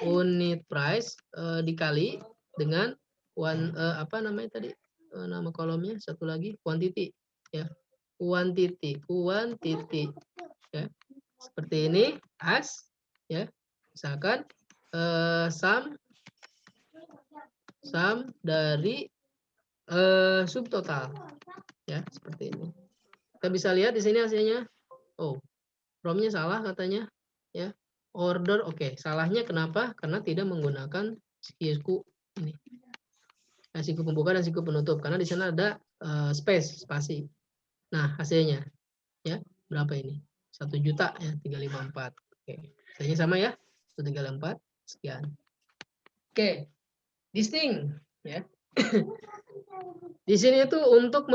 Unit price dikali dengan nama kolomnya satu lagi quantity ya. Quantity ya. Seperti ini as ya. Misalkan sum dari subtotal ya, seperti ini. Kita bisa lihat di sini hasilnya. Oh, from-nya salah katanya ya. Order oke. Salahnya kenapa? Karena tidak menggunakan siku ini. Nah, siku pembuka dan siku penutup karena di sana ada spasi. Nah, hasilnya ya berapa ini? 1 juta ya 354. Oke. Hasilnya sama ya. 134 sekian. Oke. Distinct ya. Di sini itu untuk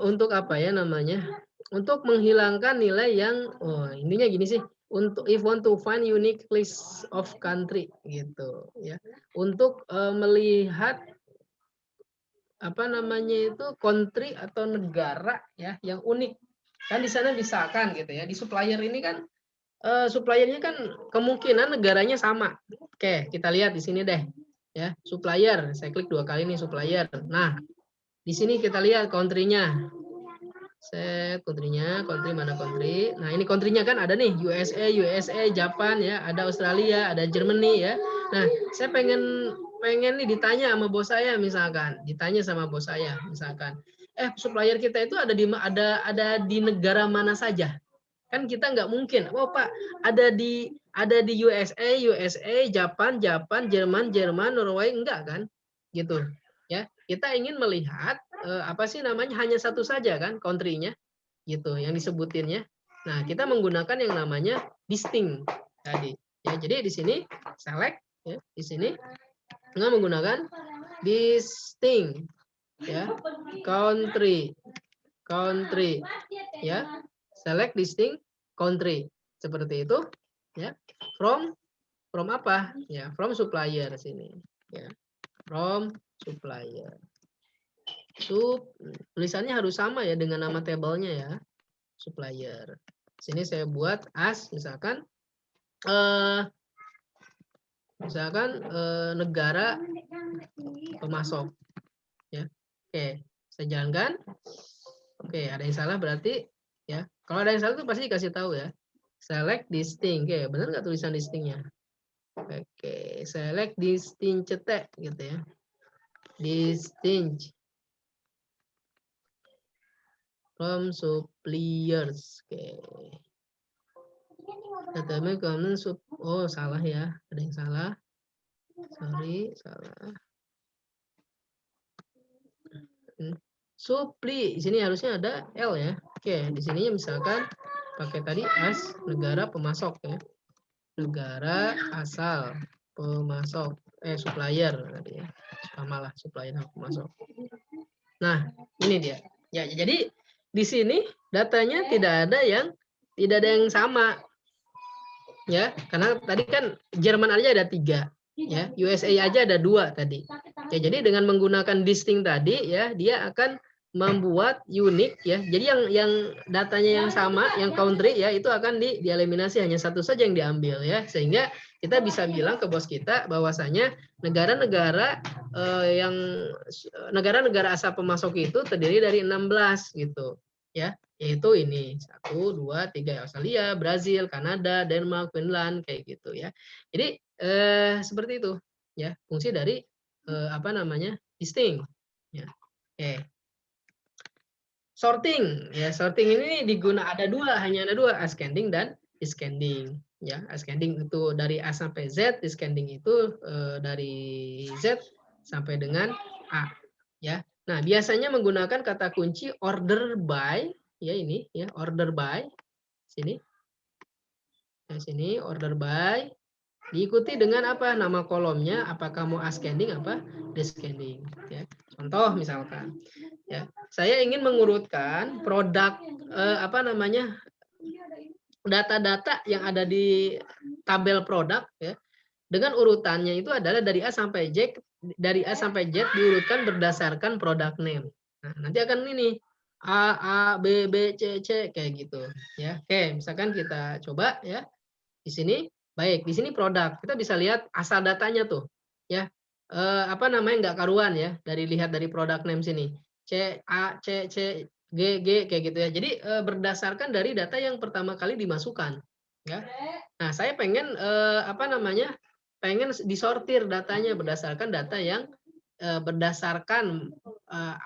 untuk apa ya namanya? Untuk menghilangkan nilai yang intinya gini sih. Untuk if want to find unique list of country gitu ya. Untuk melihat itu country atau negara ya yang unik. Kan di sana misalkan gitu ya. Di supplier ini kan suppliernya kan kemungkinan negaranya sama. Oke, kita lihat di sini deh. Ya, supplier. Saya klik 2 kali nih supplier. Nah, di sini kita lihat country-nya. Set country-nya, country mana country. Nah, ini country-nya kan ada nih USA, Japan ya, ada Australia, ada Germany ya. Nah, saya pengen nih ditanya sama bos saya misalkan, misalkan, supplier kita itu ada di negara mana saja? Kan kita nggak mungkin, oh Pak, ada di USA, Japan, Jerman, Norway, enggak kan? Gitu. Ya, kita ingin melihat hanya satu saja kan country-nya gitu yang disebutinnya. Nah, kita menggunakan yang namanya distinct tadi. Ya, jadi di sini select ya, di sini dengan menggunakan distinct ya, country ya. Select distinct country. Seperti itu ya. From apa? Ya, from supplier sini ya. From supplier. Tulisannya harus sama ya dengan nama tabelnya ya. Supplier. Sini saya buat as misalkan negara pemasok ya. Oke, saya jalankan. Oke, ada yang salah berarti ya. Kalau ada yang salah itu pasti dikasih tahu ya. Select distinct. Oke, benar nggak tulisan distinctnya? Oke, select distinct cetek gitu ya. Distinct from suppliers. Oke. Datanya common salah ya. Ada yang salah. Sorry, salah. Supli, di sini harusnya ada L ya. Oke, di sininya misalkan pakai tadi as negara pemasok ya. Negara asal pemasok supplier tadi ya. Sama lah supplier sama pemasok. Nah, ini dia. Ya, jadi di sini datanya tidak ada yang sama. Ya, karena tadi kan Jerman aja ada 3 ya, USA aja ada 2 tadi. Ya, jadi dengan menggunakan distinct tadi ya, dia akan membuat unik ya. Jadi yang datanya yang sama, yang country ya, itu akan dieliminasi, hanya satu saja yang diambil ya. Sehingga kita bisa bilang ke bos kita bahwasanya negara-negara yang negara-negara asal pemasok itu terdiri dari 16 gitu ya. Yaitu ini 1 2 3 Australia, Brazil, Kanada, Denmark, Finland kayak gitu ya. Jadi seperti itu ya fungsi dari apa namanya distinct ya. Oke. Sorting ya, sorting ini hanya ada dua, ascending dan descending ya. Ascending itu dari A sampai Z, descending itu dari Z sampai dengan A ya. Nah, biasanya menggunakan kata kunci order by ya, ini ya, order by sini. Nah, sini order by diikuti dengan apa? Nama kolomnya, apakah mau ascending apa descending ya. Contoh misalkan ya, saya ingin mengurutkan produk apa namanya? Data-data yang ada di tabel produk ya. Dengan urutannya itu adalah dari A sampai Z, diurutkan berdasarkan product name. Nah, nanti akan ini A B B C C kayak gitu ya. Oke, misalkan kita coba ya. Di sini baik, di sini produk. Kita bisa lihat asal datanya tuh ya. Apa namanya nggak karuan ya, lihat dari product name sini. C A C C G G kayak gitu ya. Jadi berdasarkan dari data yang pertama kali dimasukkan ya. Nah, saya pengen apa namanya? Pengen disortir datanya berdasarkan data yang berdasarkan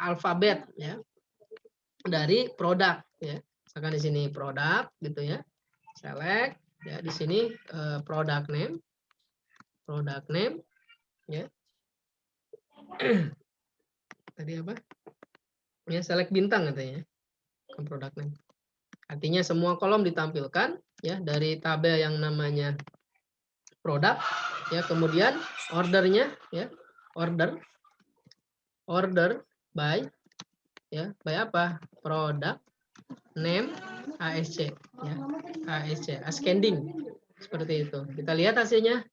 alfabet ya dari produk ya. Misalkan di sini produk gitu ya. Select ya, di sini product name ya. Tadi apa? Ya, select bintang katanya. Product name. Artinya semua kolom ditampilkan ya dari tabel yang namanya produk ya, kemudian ordernya ya, order by ya, by apa? Product name ASC ya. ASC, ascending. Seperti itu. Kita lihat hasilnya.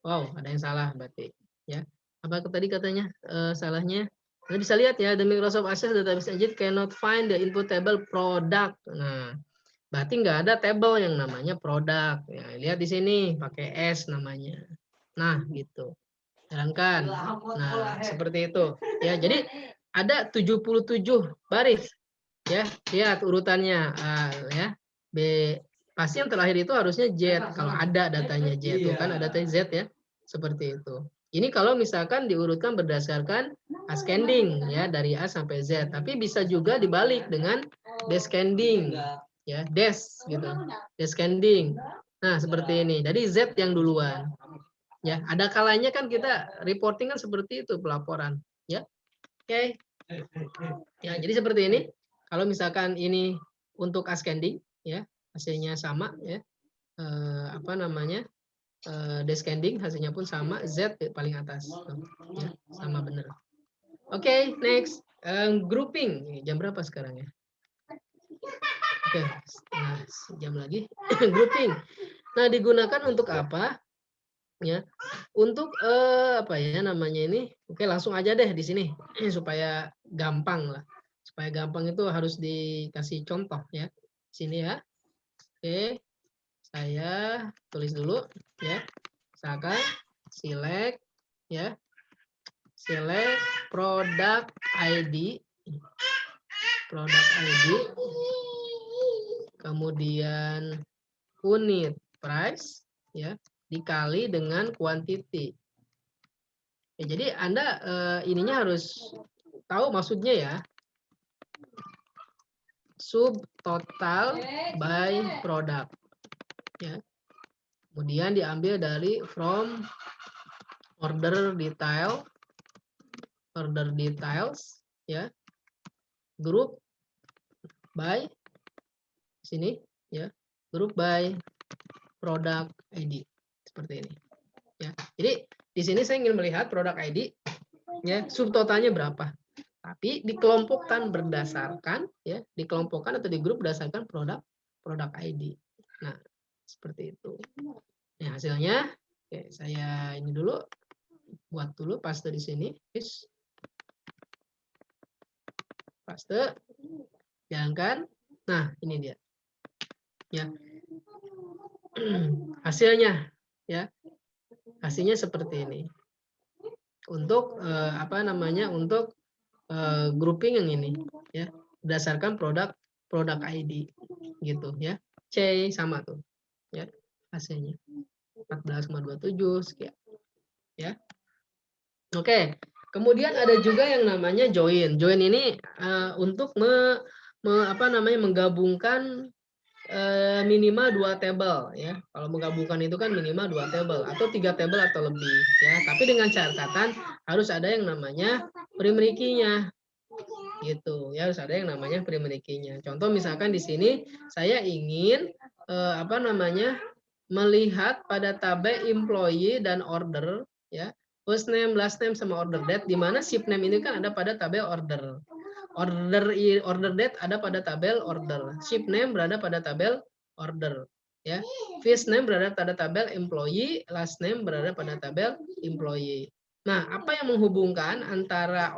Wow, ada yang salah berarti ya. Apa tadi katanya salahnya? Kita bisa lihat ya, the Microsoft Access Database Engine cannot find the input table product. Nah, berarti nggak ada table yang namanya produk. Ya, lihat di sini pakai S namanya. Nah, gitu. Jalankan. Nah, seperti itu. Ya, jadi ada 77 baris. Ya, lihat urutannya. Ya. B pasti yang terakhir itu harusnya Z kalau ada datanya Z itu kan ada Z ya. Seperti itu. Ini kalau misalkan diurutkan berdasarkan ascending ya, dari A sampai Z, tapi bisa juga dibalik dengan descending ya, gitu. Descending. Nah, seperti ini. Jadi Z yang duluan. Ya, ada kalanya kan kita reporting kan seperti itu pelaporan, ya. Oke. Ya, jadi seperti ini. Kalau misalkan ini untuk ascending ya, hasilnya sama ya. Apa namanya? Descending hasilnya pun sama, Z paling atas. Ya, sama benar. Oke, next. Grouping. Jam berapa sekarang ya? Oke, nah, jam lagi. Grouping. Nah, digunakan untuk apa? Ya, untuk apa ya namanya ini? Oke, langsung aja deh di sini supaya gampang lah. Supaya gampang itu harus dikasih contoh ya. Sini ya. Oke. Saya tulis dulu ya. Misalkan select ya. Select product ID. Product ID. Kemudian unit price ya, dikali dengan quantity. Ya, jadi Anda ininya harus tahu maksudnya ya. Subtotal by product. Ya. Kemudian diambil dari from order details ya. Group by sini ya. Group by product ID seperti ini. Ya. Jadi di sini saya ingin melihat produk ID ya, subtotalnya berapa. Tapi dikelompokkan berdasarkan ya, dikelompokkan atau di grup berdasarkan produk ID. Nah, seperti itu. Nah, hasilnya oke, saya ini dulu buat dulu paste di sini, paste, jalankan. Nah, ini dia. Ya. Hasilnya ya. Hasilnya seperti ini. Untuk apa namanya? Untuk grouping yang ini ya, berdasarkan produk ID gitu ya. C sama tuh ya hasilnya 14,27 sekian ya. Oke, kemudian ada juga yang namanya join. Join ini untuk menggabungkan minimal 2 tabel ya. Kalau menggabungkan itu kan minimal 2 tabel atau 3 tabel atau lebih ya. Tapi dengan catatan harus ada yang namanya primary key-nya gitu ya, harus ada yang namanya primary key-nya. Contoh misalkan di sini saya ingin melihat pada tabel employee dan order ya, first name, last name sama order date, di mana ship name ini kan ada pada tabel order. Order date ada pada tabel order. Ship name berada pada tabel order ya. First name berada pada tabel employee, last name berada pada tabel employee. Nah, apa yang menghubungkan antara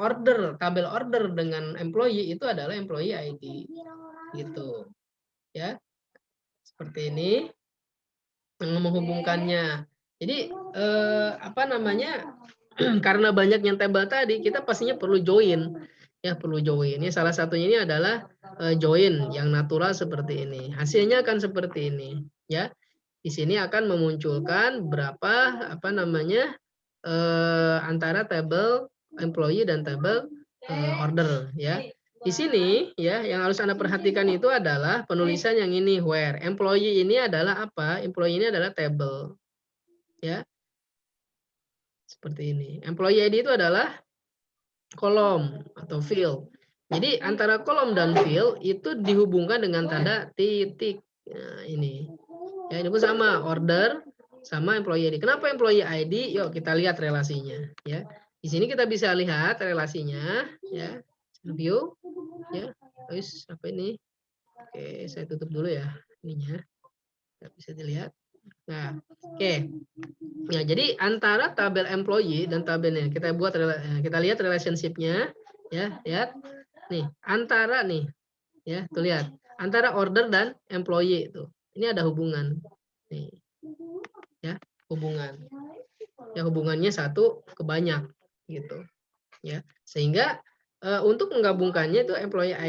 tabel order dengan employee itu adalah employee ID. Gitu. Ya. Seperti ini yang menghubungkannya. Jadi karena banyaknya tabel tadi, kita pastinya perlu join. Ya, perlu join. Ini salah satunya ini adalah join yang natural seperti ini. Hasilnya akan seperti ini, ya. Di sini akan memunculkan berapa antara tabel employee dan tabel order ya. Di sini ya yang harus Anda perhatikan itu adalah penulisan yang ini where. Employee ini adalah apa? Employee ini adalah table. Ya. Seperti ini. Employee ID itu adalah kolom atau field. Jadi antara kolom dan field itu dihubungkan dengan tanda titik. Nah, ini. Ya, ini pun sama order sama employee ID. Kenapa employee ID? Yuk kita lihat relasinya ya. Di sini kita bisa lihat relasinya ya. View ya. Terus apa ini? Oke, saya tutup dulu ya ininya. Bisa dilihat. Nah, oke. Ya, jadi antara tabel employee dan tabelnya kita lihat relationship-nya ya, lihat. Nih, antara nih ya, tuh lihat. Antara order dan employee itu. Ini ada hubungan. Nih. Ya, hubungan. Ya, hubungannya satu ke banyak gitu. Ya. Sehingga untuk menggabungkannya itu employee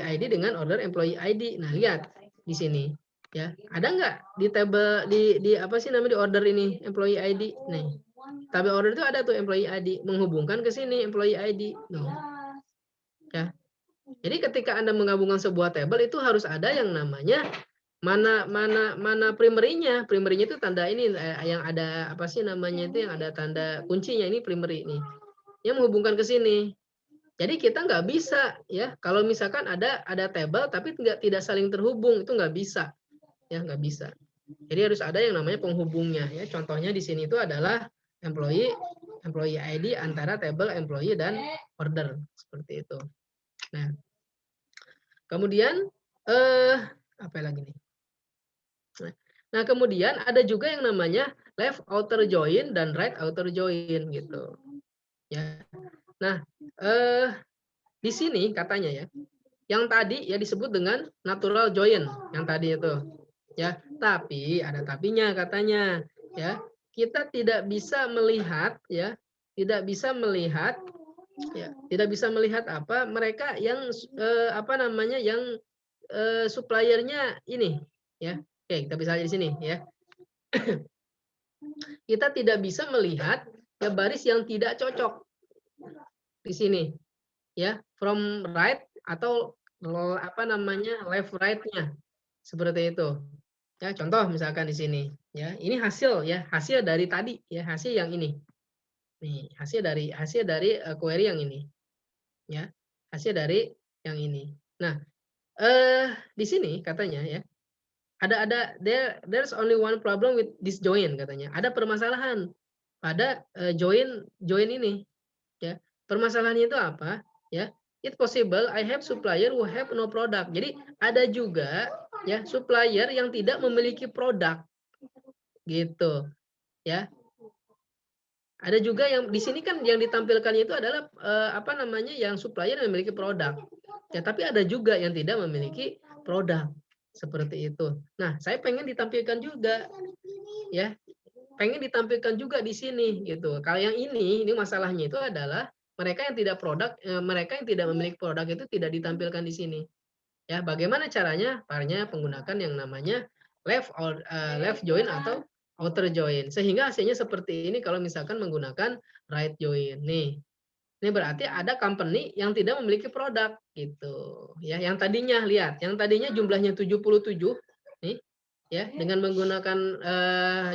ID dengan order employee ID. Nah, lihat di sini. Ya, ada nggak di tabel di apa sih namanya di order ini employee ID? Nih, tabel order itu ada tuh employee ID menghubungkan ke sini employee ID. Nah, ya. Jadi ketika Anda menggabungkan sebuah tabel itu harus ada yang namanya mana primary-nya. Primary-nya itu tanda ini yang ada apa sih namanya itu yang ada tanda kuncinya ini primary nih. Yang menghubungkan ke sini. Jadi kita nggak bisa ya kalau misalkan ada tabel tapi tidak saling terhubung itu nggak bisa. Ya nggak bisa. Jadi harus ada yang namanya penghubungnya ya. Contohnya di sini itu adalah employee ID antara tabel employee dan order seperti itu. Nah, kemudian apa lagi nih? Nah, kemudian ada juga yang namanya left outer join dan right outer join gitu. Ya. Nah, di sini katanya ya, yang tadi ya disebut dengan natural join yang tadi itu. Ya, tapi ada tapinya katanya ya. Kita tidak bisa melihat ya, tidak bisa melihat apa mereka yang yang suppliernya ini ya. Oke, kita bisa lihat di sini ya. Kita tidak bisa melihat ya baris yang tidak cocok di sini ya, from right atau left right-nya seperti itu. Ya, contoh misalkan di sini ya. Ini hasil dari tadi ya, hasil yang ini. Nih, hasil dari query yang ini. Ya. Hasil dari yang ini. Nah, di sini katanya ya. There's only one problem with this join katanya. Ada permasalahan pada join ini ya. Permasalahannya itu apa? Ya. It's possible I have supplier who have no product. Jadi ada juga ya supplier yang tidak memiliki produk. Gitu. Ya. Ada juga yang di sini kan yang ditampilkannya itu adalah apa namanya yang supplier yang memiliki produk. Ya, tapi ada juga yang tidak memiliki produk seperti itu. Nah, saya pengen ditampilkan juga, ya, pengen ditampilkan juga di sini gitu. Kalau yang ini masalahnya itu adalah mereka yang tidak mereka yang tidak memiliki produk itu tidak ditampilkan di sini. Ya, bagaimana caranya? Caranya menggunakan yang namanya left join atau outer join. Sehingga hasilnya seperti ini kalau misalkan menggunakan right join. Nih. Ini berarti ada company yang tidak memiliki produk gitu. Ya, yang tadinya lihat, yang tadinya jumlahnya 77 nih ya, dengan menggunakan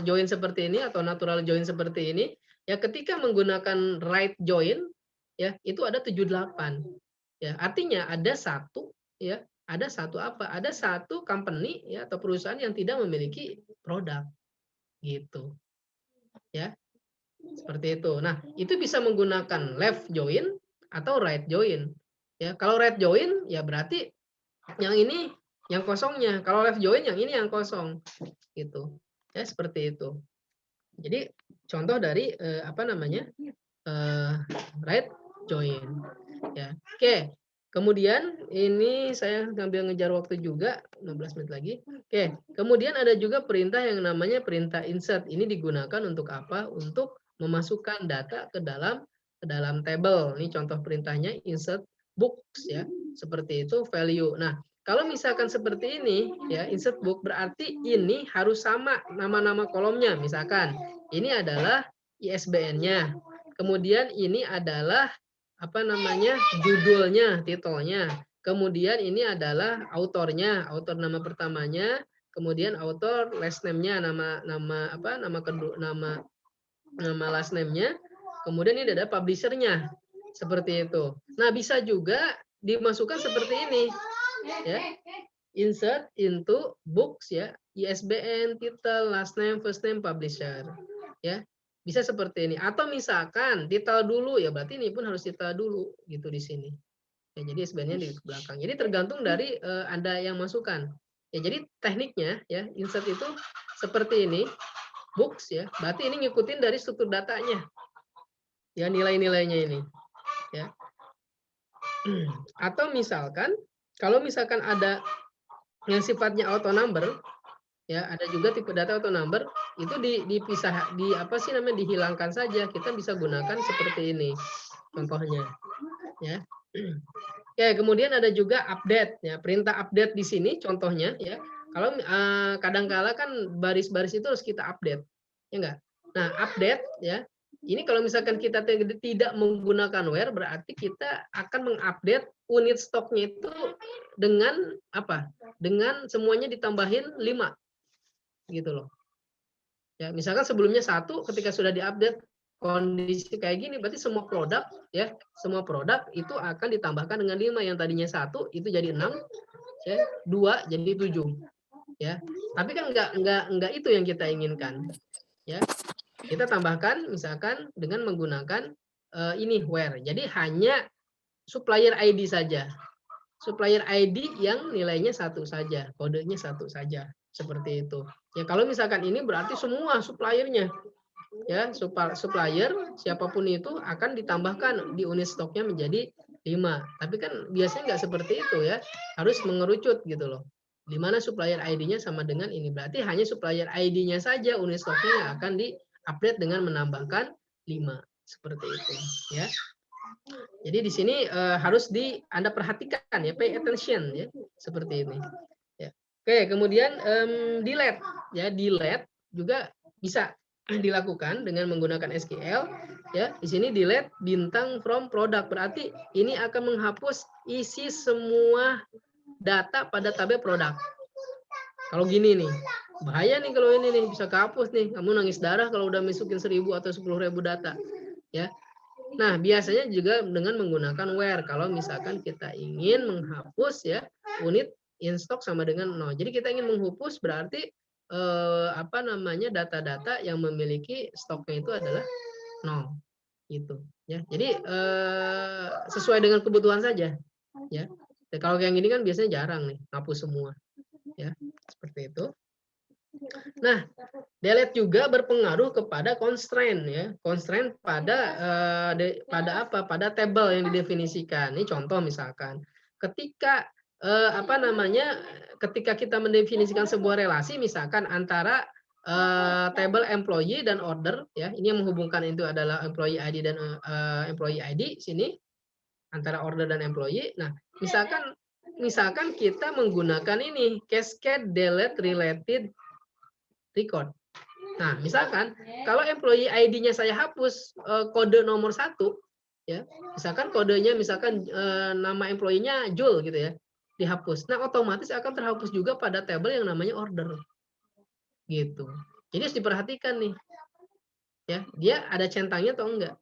join seperti ini atau natural join seperti ini, ya ketika menggunakan right join ya, itu ada 78. Ya, artinya ada satu ya, ada satu apa? Ada satu company ya atau perusahaan yang tidak memiliki produk gitu. Ya. Seperti itu. Nah, itu bisa menggunakan left join atau right join. Ya, kalau right join ya berarti yang ini yang kosongnya. Kalau left join yang ini yang kosong. Gitu. Ya, seperti itu. Jadi contoh dari apa namanya? Right join. Ya. Oke. Kemudian ini saya sambil ngejar waktu juga 15 menit lagi. Oke, kemudian ada juga perintah yang namanya perintah insert. Ini digunakan untuk apa? Untuk memasukkan data ke dalam table. Ini contoh perintahnya insert books ya. Seperti itu value. Nah, kalau misalkan seperti ini ya, insert book berarti ini harus sama nama-nama kolomnya. Misalkan ini adalah ISBN-nya. Kemudian ini adalah apa namanya judulnya, titelnya. Kemudian ini adalah autornya, autor nama pertamanya, kemudian autor last name-nya, nama kedua, nama last name-nya. Kemudian ini ada publisher-nya. Seperti itu. Nah, bisa juga dimasukkan seperti ini. Ya. Insert into books ya, ISBN, title, last name, first name, publisher. Ya. Bisa seperti ini. Atau misalkan titel dulu ya berarti ini pun harus titel dulu gitu di sini. Ya, jadi ISBN-nya di belakang. Jadi tergantung dari Anda yang masukkan. Ya, jadi tekniknya ya insert itu seperti ini. Books ya. Berarti ini ngikutin dari struktur datanya. Ya, nilai-nilainya ini. Ya. Atau misalkan kalau misalkan ada yang sifatnya auto number ya, ada juga tipe data auto number itu dipisah dihilangkan saja. Kita bisa gunakan seperti ini contohnya ya. Oke, kemudian ada juga update ya, perintah update di sini contohnya ya. Kalau kadangkala kan baris-baris itu harus kita update ya enggak. Nah, update ya, ini kalau misalkan kita tidak menggunakan where berarti kita akan mengupdate unit stoknya itu dengan apa? Dengan semuanya ditambahin 5 gitu loh. Ya, misalkan sebelumnya 1, ketika sudah diupdate kondisi kayak gini berarti semua produk ya, semua produk itu akan ditambahkan dengan 5, yang tadinya 1 itu jadi 6 ya, 2 jadi 7 ya. Tapi kan enggak itu yang kita inginkan. Ya. Kita tambahkan misalkan dengan menggunakan ini where. Jadi hanya supplier ID saja. Supplier ID yang nilainya 1 saja, kodenya 1 saja. Seperti itu. Ya, kalau misalkan ini berarti semua suppliernya ya, supplier siapapun itu akan ditambahkan di unit stoknya menjadi 5. Tapi kan biasanya nggak seperti itu ya. Harus mengerucut gitu loh. Di mana supplier ID-nya sama dengan ini. Berarti hanya supplier ID-nya saja unit stoknya yang akan di-update dengan menambahkan 5. Seperti itu ya. Jadi di sini harus Anda perhatikan ya, pay attention ya, seperti ini. Ya. Oke, kemudian delete ya, delete juga bisa dilakukan dengan menggunakan SQL ya. Di sini delete bintang from product berarti ini akan menghapus isi semua data pada tabel produk. Kalau gini nih, bahaya nih kalau ini nih bisa kehapus nih. Kamu nangis darah kalau udah masukin 1000 atau 10.000 data ya. Nah, biasanya juga dengan menggunakan where kalau misalkan kita ingin menghapus ya unit in stock sama dengan 0. Jadi kita ingin menghapus berarti apa namanya data-data yang memiliki stoknya itu adalah 0 gitu ya. Jadi sesuai dengan kebutuhan saja ya. Kalau yang ini kan biasanya jarang nih hapus semua ya. Seperti itu. Nah, delete juga berpengaruh kepada constraint ya. Constraint pada pada apa? Pada table yang didefinisikan. Ini contoh misalkan, ketika apa namanya? Ketika kita mendefinisikan sebuah relasi misalkan antara table employee dan order ya. Ini yang menghubungkan itu adalah employee ID dan employee ID sini antara order dan employee. Nah, misalkan kita menggunakan ini cascade delete related record. Nah, misalkan kalau employee ID-nya saya hapus kode nomor 1, ya, misalkan kodenya misalkan nama employee-nya Jul gitu ya, dihapus. Nah, otomatis akan terhapus juga pada table yang namanya order, gitu. Jadi harus diperhatikan nih, ya, dia ada centangnya atau enggak,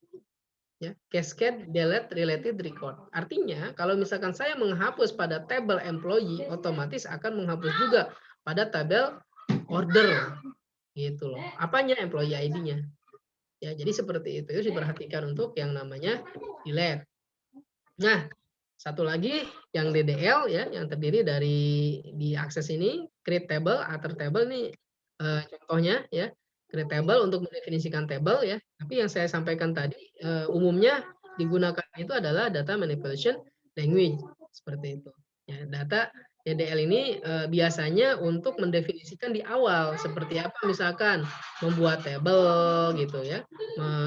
ya, cascade delete related record. Artinya kalau misalkan saya menghapus pada table employee, otomatis akan menghapus juga pada tabel order, gitu loh. Apanya? Employee ID-nya. Ya, jadi seperti itu diperhatikan untuk yang namanya delete. Nah, satu lagi yang DDL ya, yang terdiri dari diakses ini create table, alter table nih contohnya ya. Create table untuk mendefinisikan table ya. Tapi yang saya sampaikan tadi umumnya digunakan itu adalah data manipulation language seperti itu. Ya, data DDL ini biasanya untuk mendefinisikan di awal seperti apa misalkan membuat table gitu ya.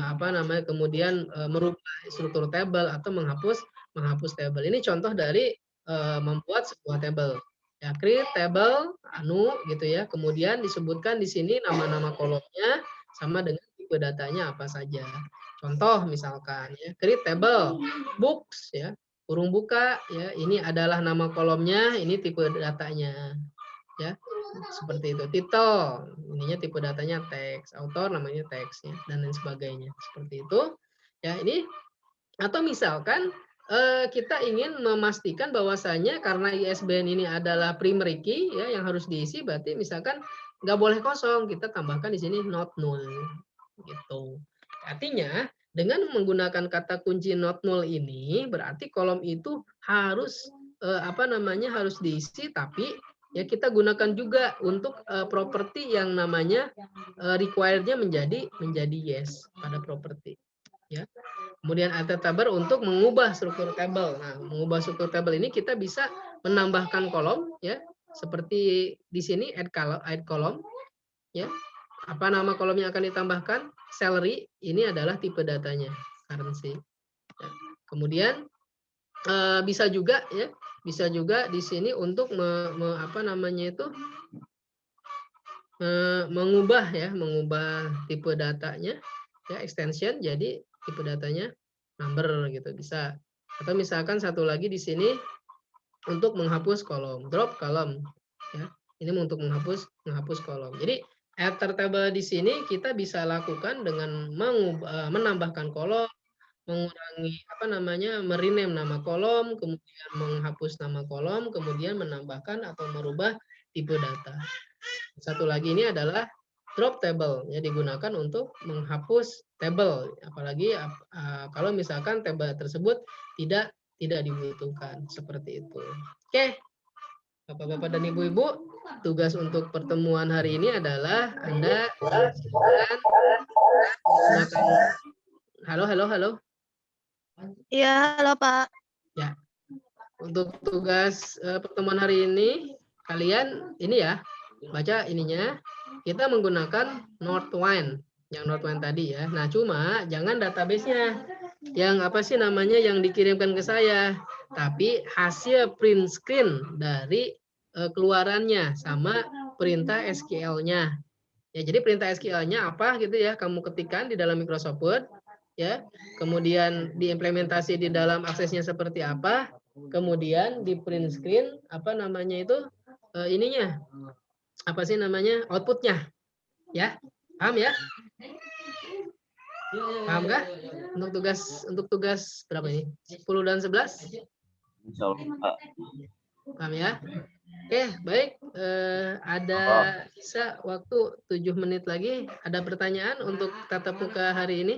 Apa namanya kemudian merubah struktur table atau menghapus table. Ini contoh dari membuat sebuah table. Ya, create table anu gitu ya. Kemudian disebutkan di sini nama-nama kolomnya sama dengan tipe datanya apa saja. Contoh misalkan ya, create table books ya, kurung buka ya. Ini adalah nama kolomnya, ini tipe datanya. Ya. Seperti itu. Title, ininya tipe datanya teks, author namanya teks ya, dan lain sebagainya. Seperti itu. Ya, ini atau misalkan kita ingin memastikan bahwasanya karena ISBN ini adalah primary key ya yang harus diisi, berarti misalkan nggak boleh kosong, kita tambahkan di sini not null gitu. Artinya dengan menggunakan kata kunci not null ini berarti kolom itu harus apa namanya harus diisi, tapi ya kita gunakan juga untuk properti yang namanya required-nya menjadi yes pada properti ya. Kemudian alter table untuk mengubah struktur table. Nah, mengubah struktur table ini kita bisa menambahkan kolom ya. Seperti di sini add column ya. Apa nama kolom yang akan ditambahkan? Salary, ini adalah tipe datanya, currency. Ya. Kemudian bisa juga ya, bisa juga di sini untuk apa namanya itu mengubah ya, mengubah tipe datanya ya, extension jadi tipe datanya number gitu bisa. Atau misalkan satu lagi di sini untuk menghapus kolom, drop column ya. Ini untuk menghapus kolom. Jadi alter table di sini kita bisa lakukan dengan menambahkan kolom, mengurangi apa namanya, merename nama kolom, kemudian menghapus nama kolom, kemudian menambahkan atau merubah tipe data. Satu lagi ini adalah drop table ya, digunakan untuk menghapus table, apalagi kalau misalkan table tersebut tidak dibutuhkan seperti itu. Oke, Bapak-bapak dan Ibu-ibu, tugas untuk pertemuan hari ini adalah Anda silakan gunakan halo. Iya, halo Pak. Ya. Untuk tugas pertemuan hari ini kalian ini ya, baca ininya. Kita menggunakan Northwind, yang Northwind tadi ya. Nah, cuma jangan database-nya. Yang apa sih namanya yang dikirimkan ke saya, tapi hasil print screen dari keluarannya sama perintah SQL-nya. Ya, jadi perintah SQL-nya apa gitu ya, kamu ketikkan di dalam Microsoft Word ya. Kemudian diimplementasi di dalam aksesnya seperti apa? Kemudian di print screen apa namanya itu ininya apa sih namanya outputnya ya, paham ya? Paham kah? Untuk tugas berapa ini? 10 dan 11? Insyaallah, Pak. Paham ya? Oke, baik. Ada sisa waktu 7 menit lagi. Ada pertanyaan untuk tatap muka hari ini?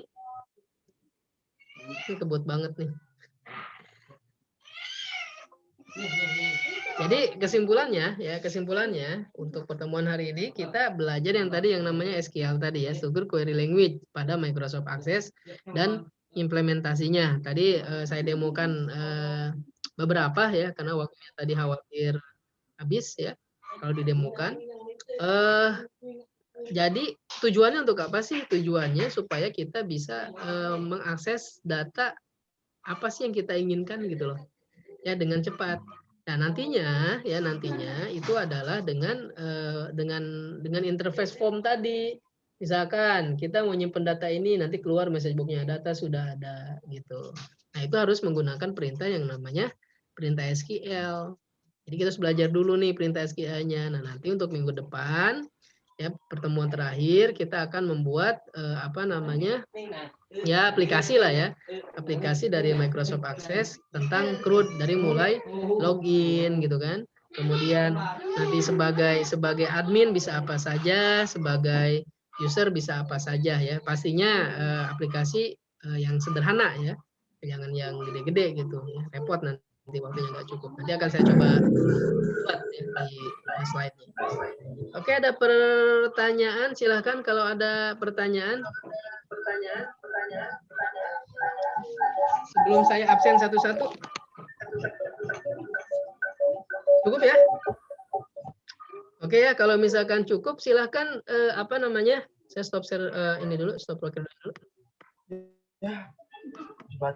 Ini kebut banget nih. Jadi kesimpulannya untuk pertemuan hari ini kita belajar yang tadi yang namanya SQL tadi ya, Struktur Query Language pada Microsoft Access dan implementasinya. Tadi saya demokan beberapa ya karena waktunya tadi khawatir habis ya kalau didemokan. Jadi tujuannya untuk apa sih? Tujuannya supaya kita bisa mengakses data apa sih yang kita inginkan gitu loh. Ya dengan cepat. Nah, nantinya itu adalah dengan interface form tadi. Misalkan kita mau nyimpen data ini nanti keluar message box-nya data sudah ada gitu. Nah, itu harus menggunakan perintah yang namanya perintah SQL. Jadi kita harus belajar dulu nih perintah SQL-nya. Nah, nanti untuk minggu depan ya pertemuan terakhir kita akan membuat aplikasi lah ya, aplikasi dari Microsoft Access tentang CRUD dari mulai login gitu kan, kemudian nanti sebagai admin bisa apa saja, sebagai user bisa apa saja ya, pastinya aplikasi yang sederhana ya, jangan yang gede-gede gitu ya, repot nanti waktunya nggak cukup. Nanti akan saya coba buat ya, di slide-nya. Oke, ada pertanyaan? Silahkan kalau ada pertanyaan. Sebelum saya absen satu-satu. Cukup ya? Oke ya, kalau misalkan cukup silahkan saya stop share ini dulu, stop recording dulu.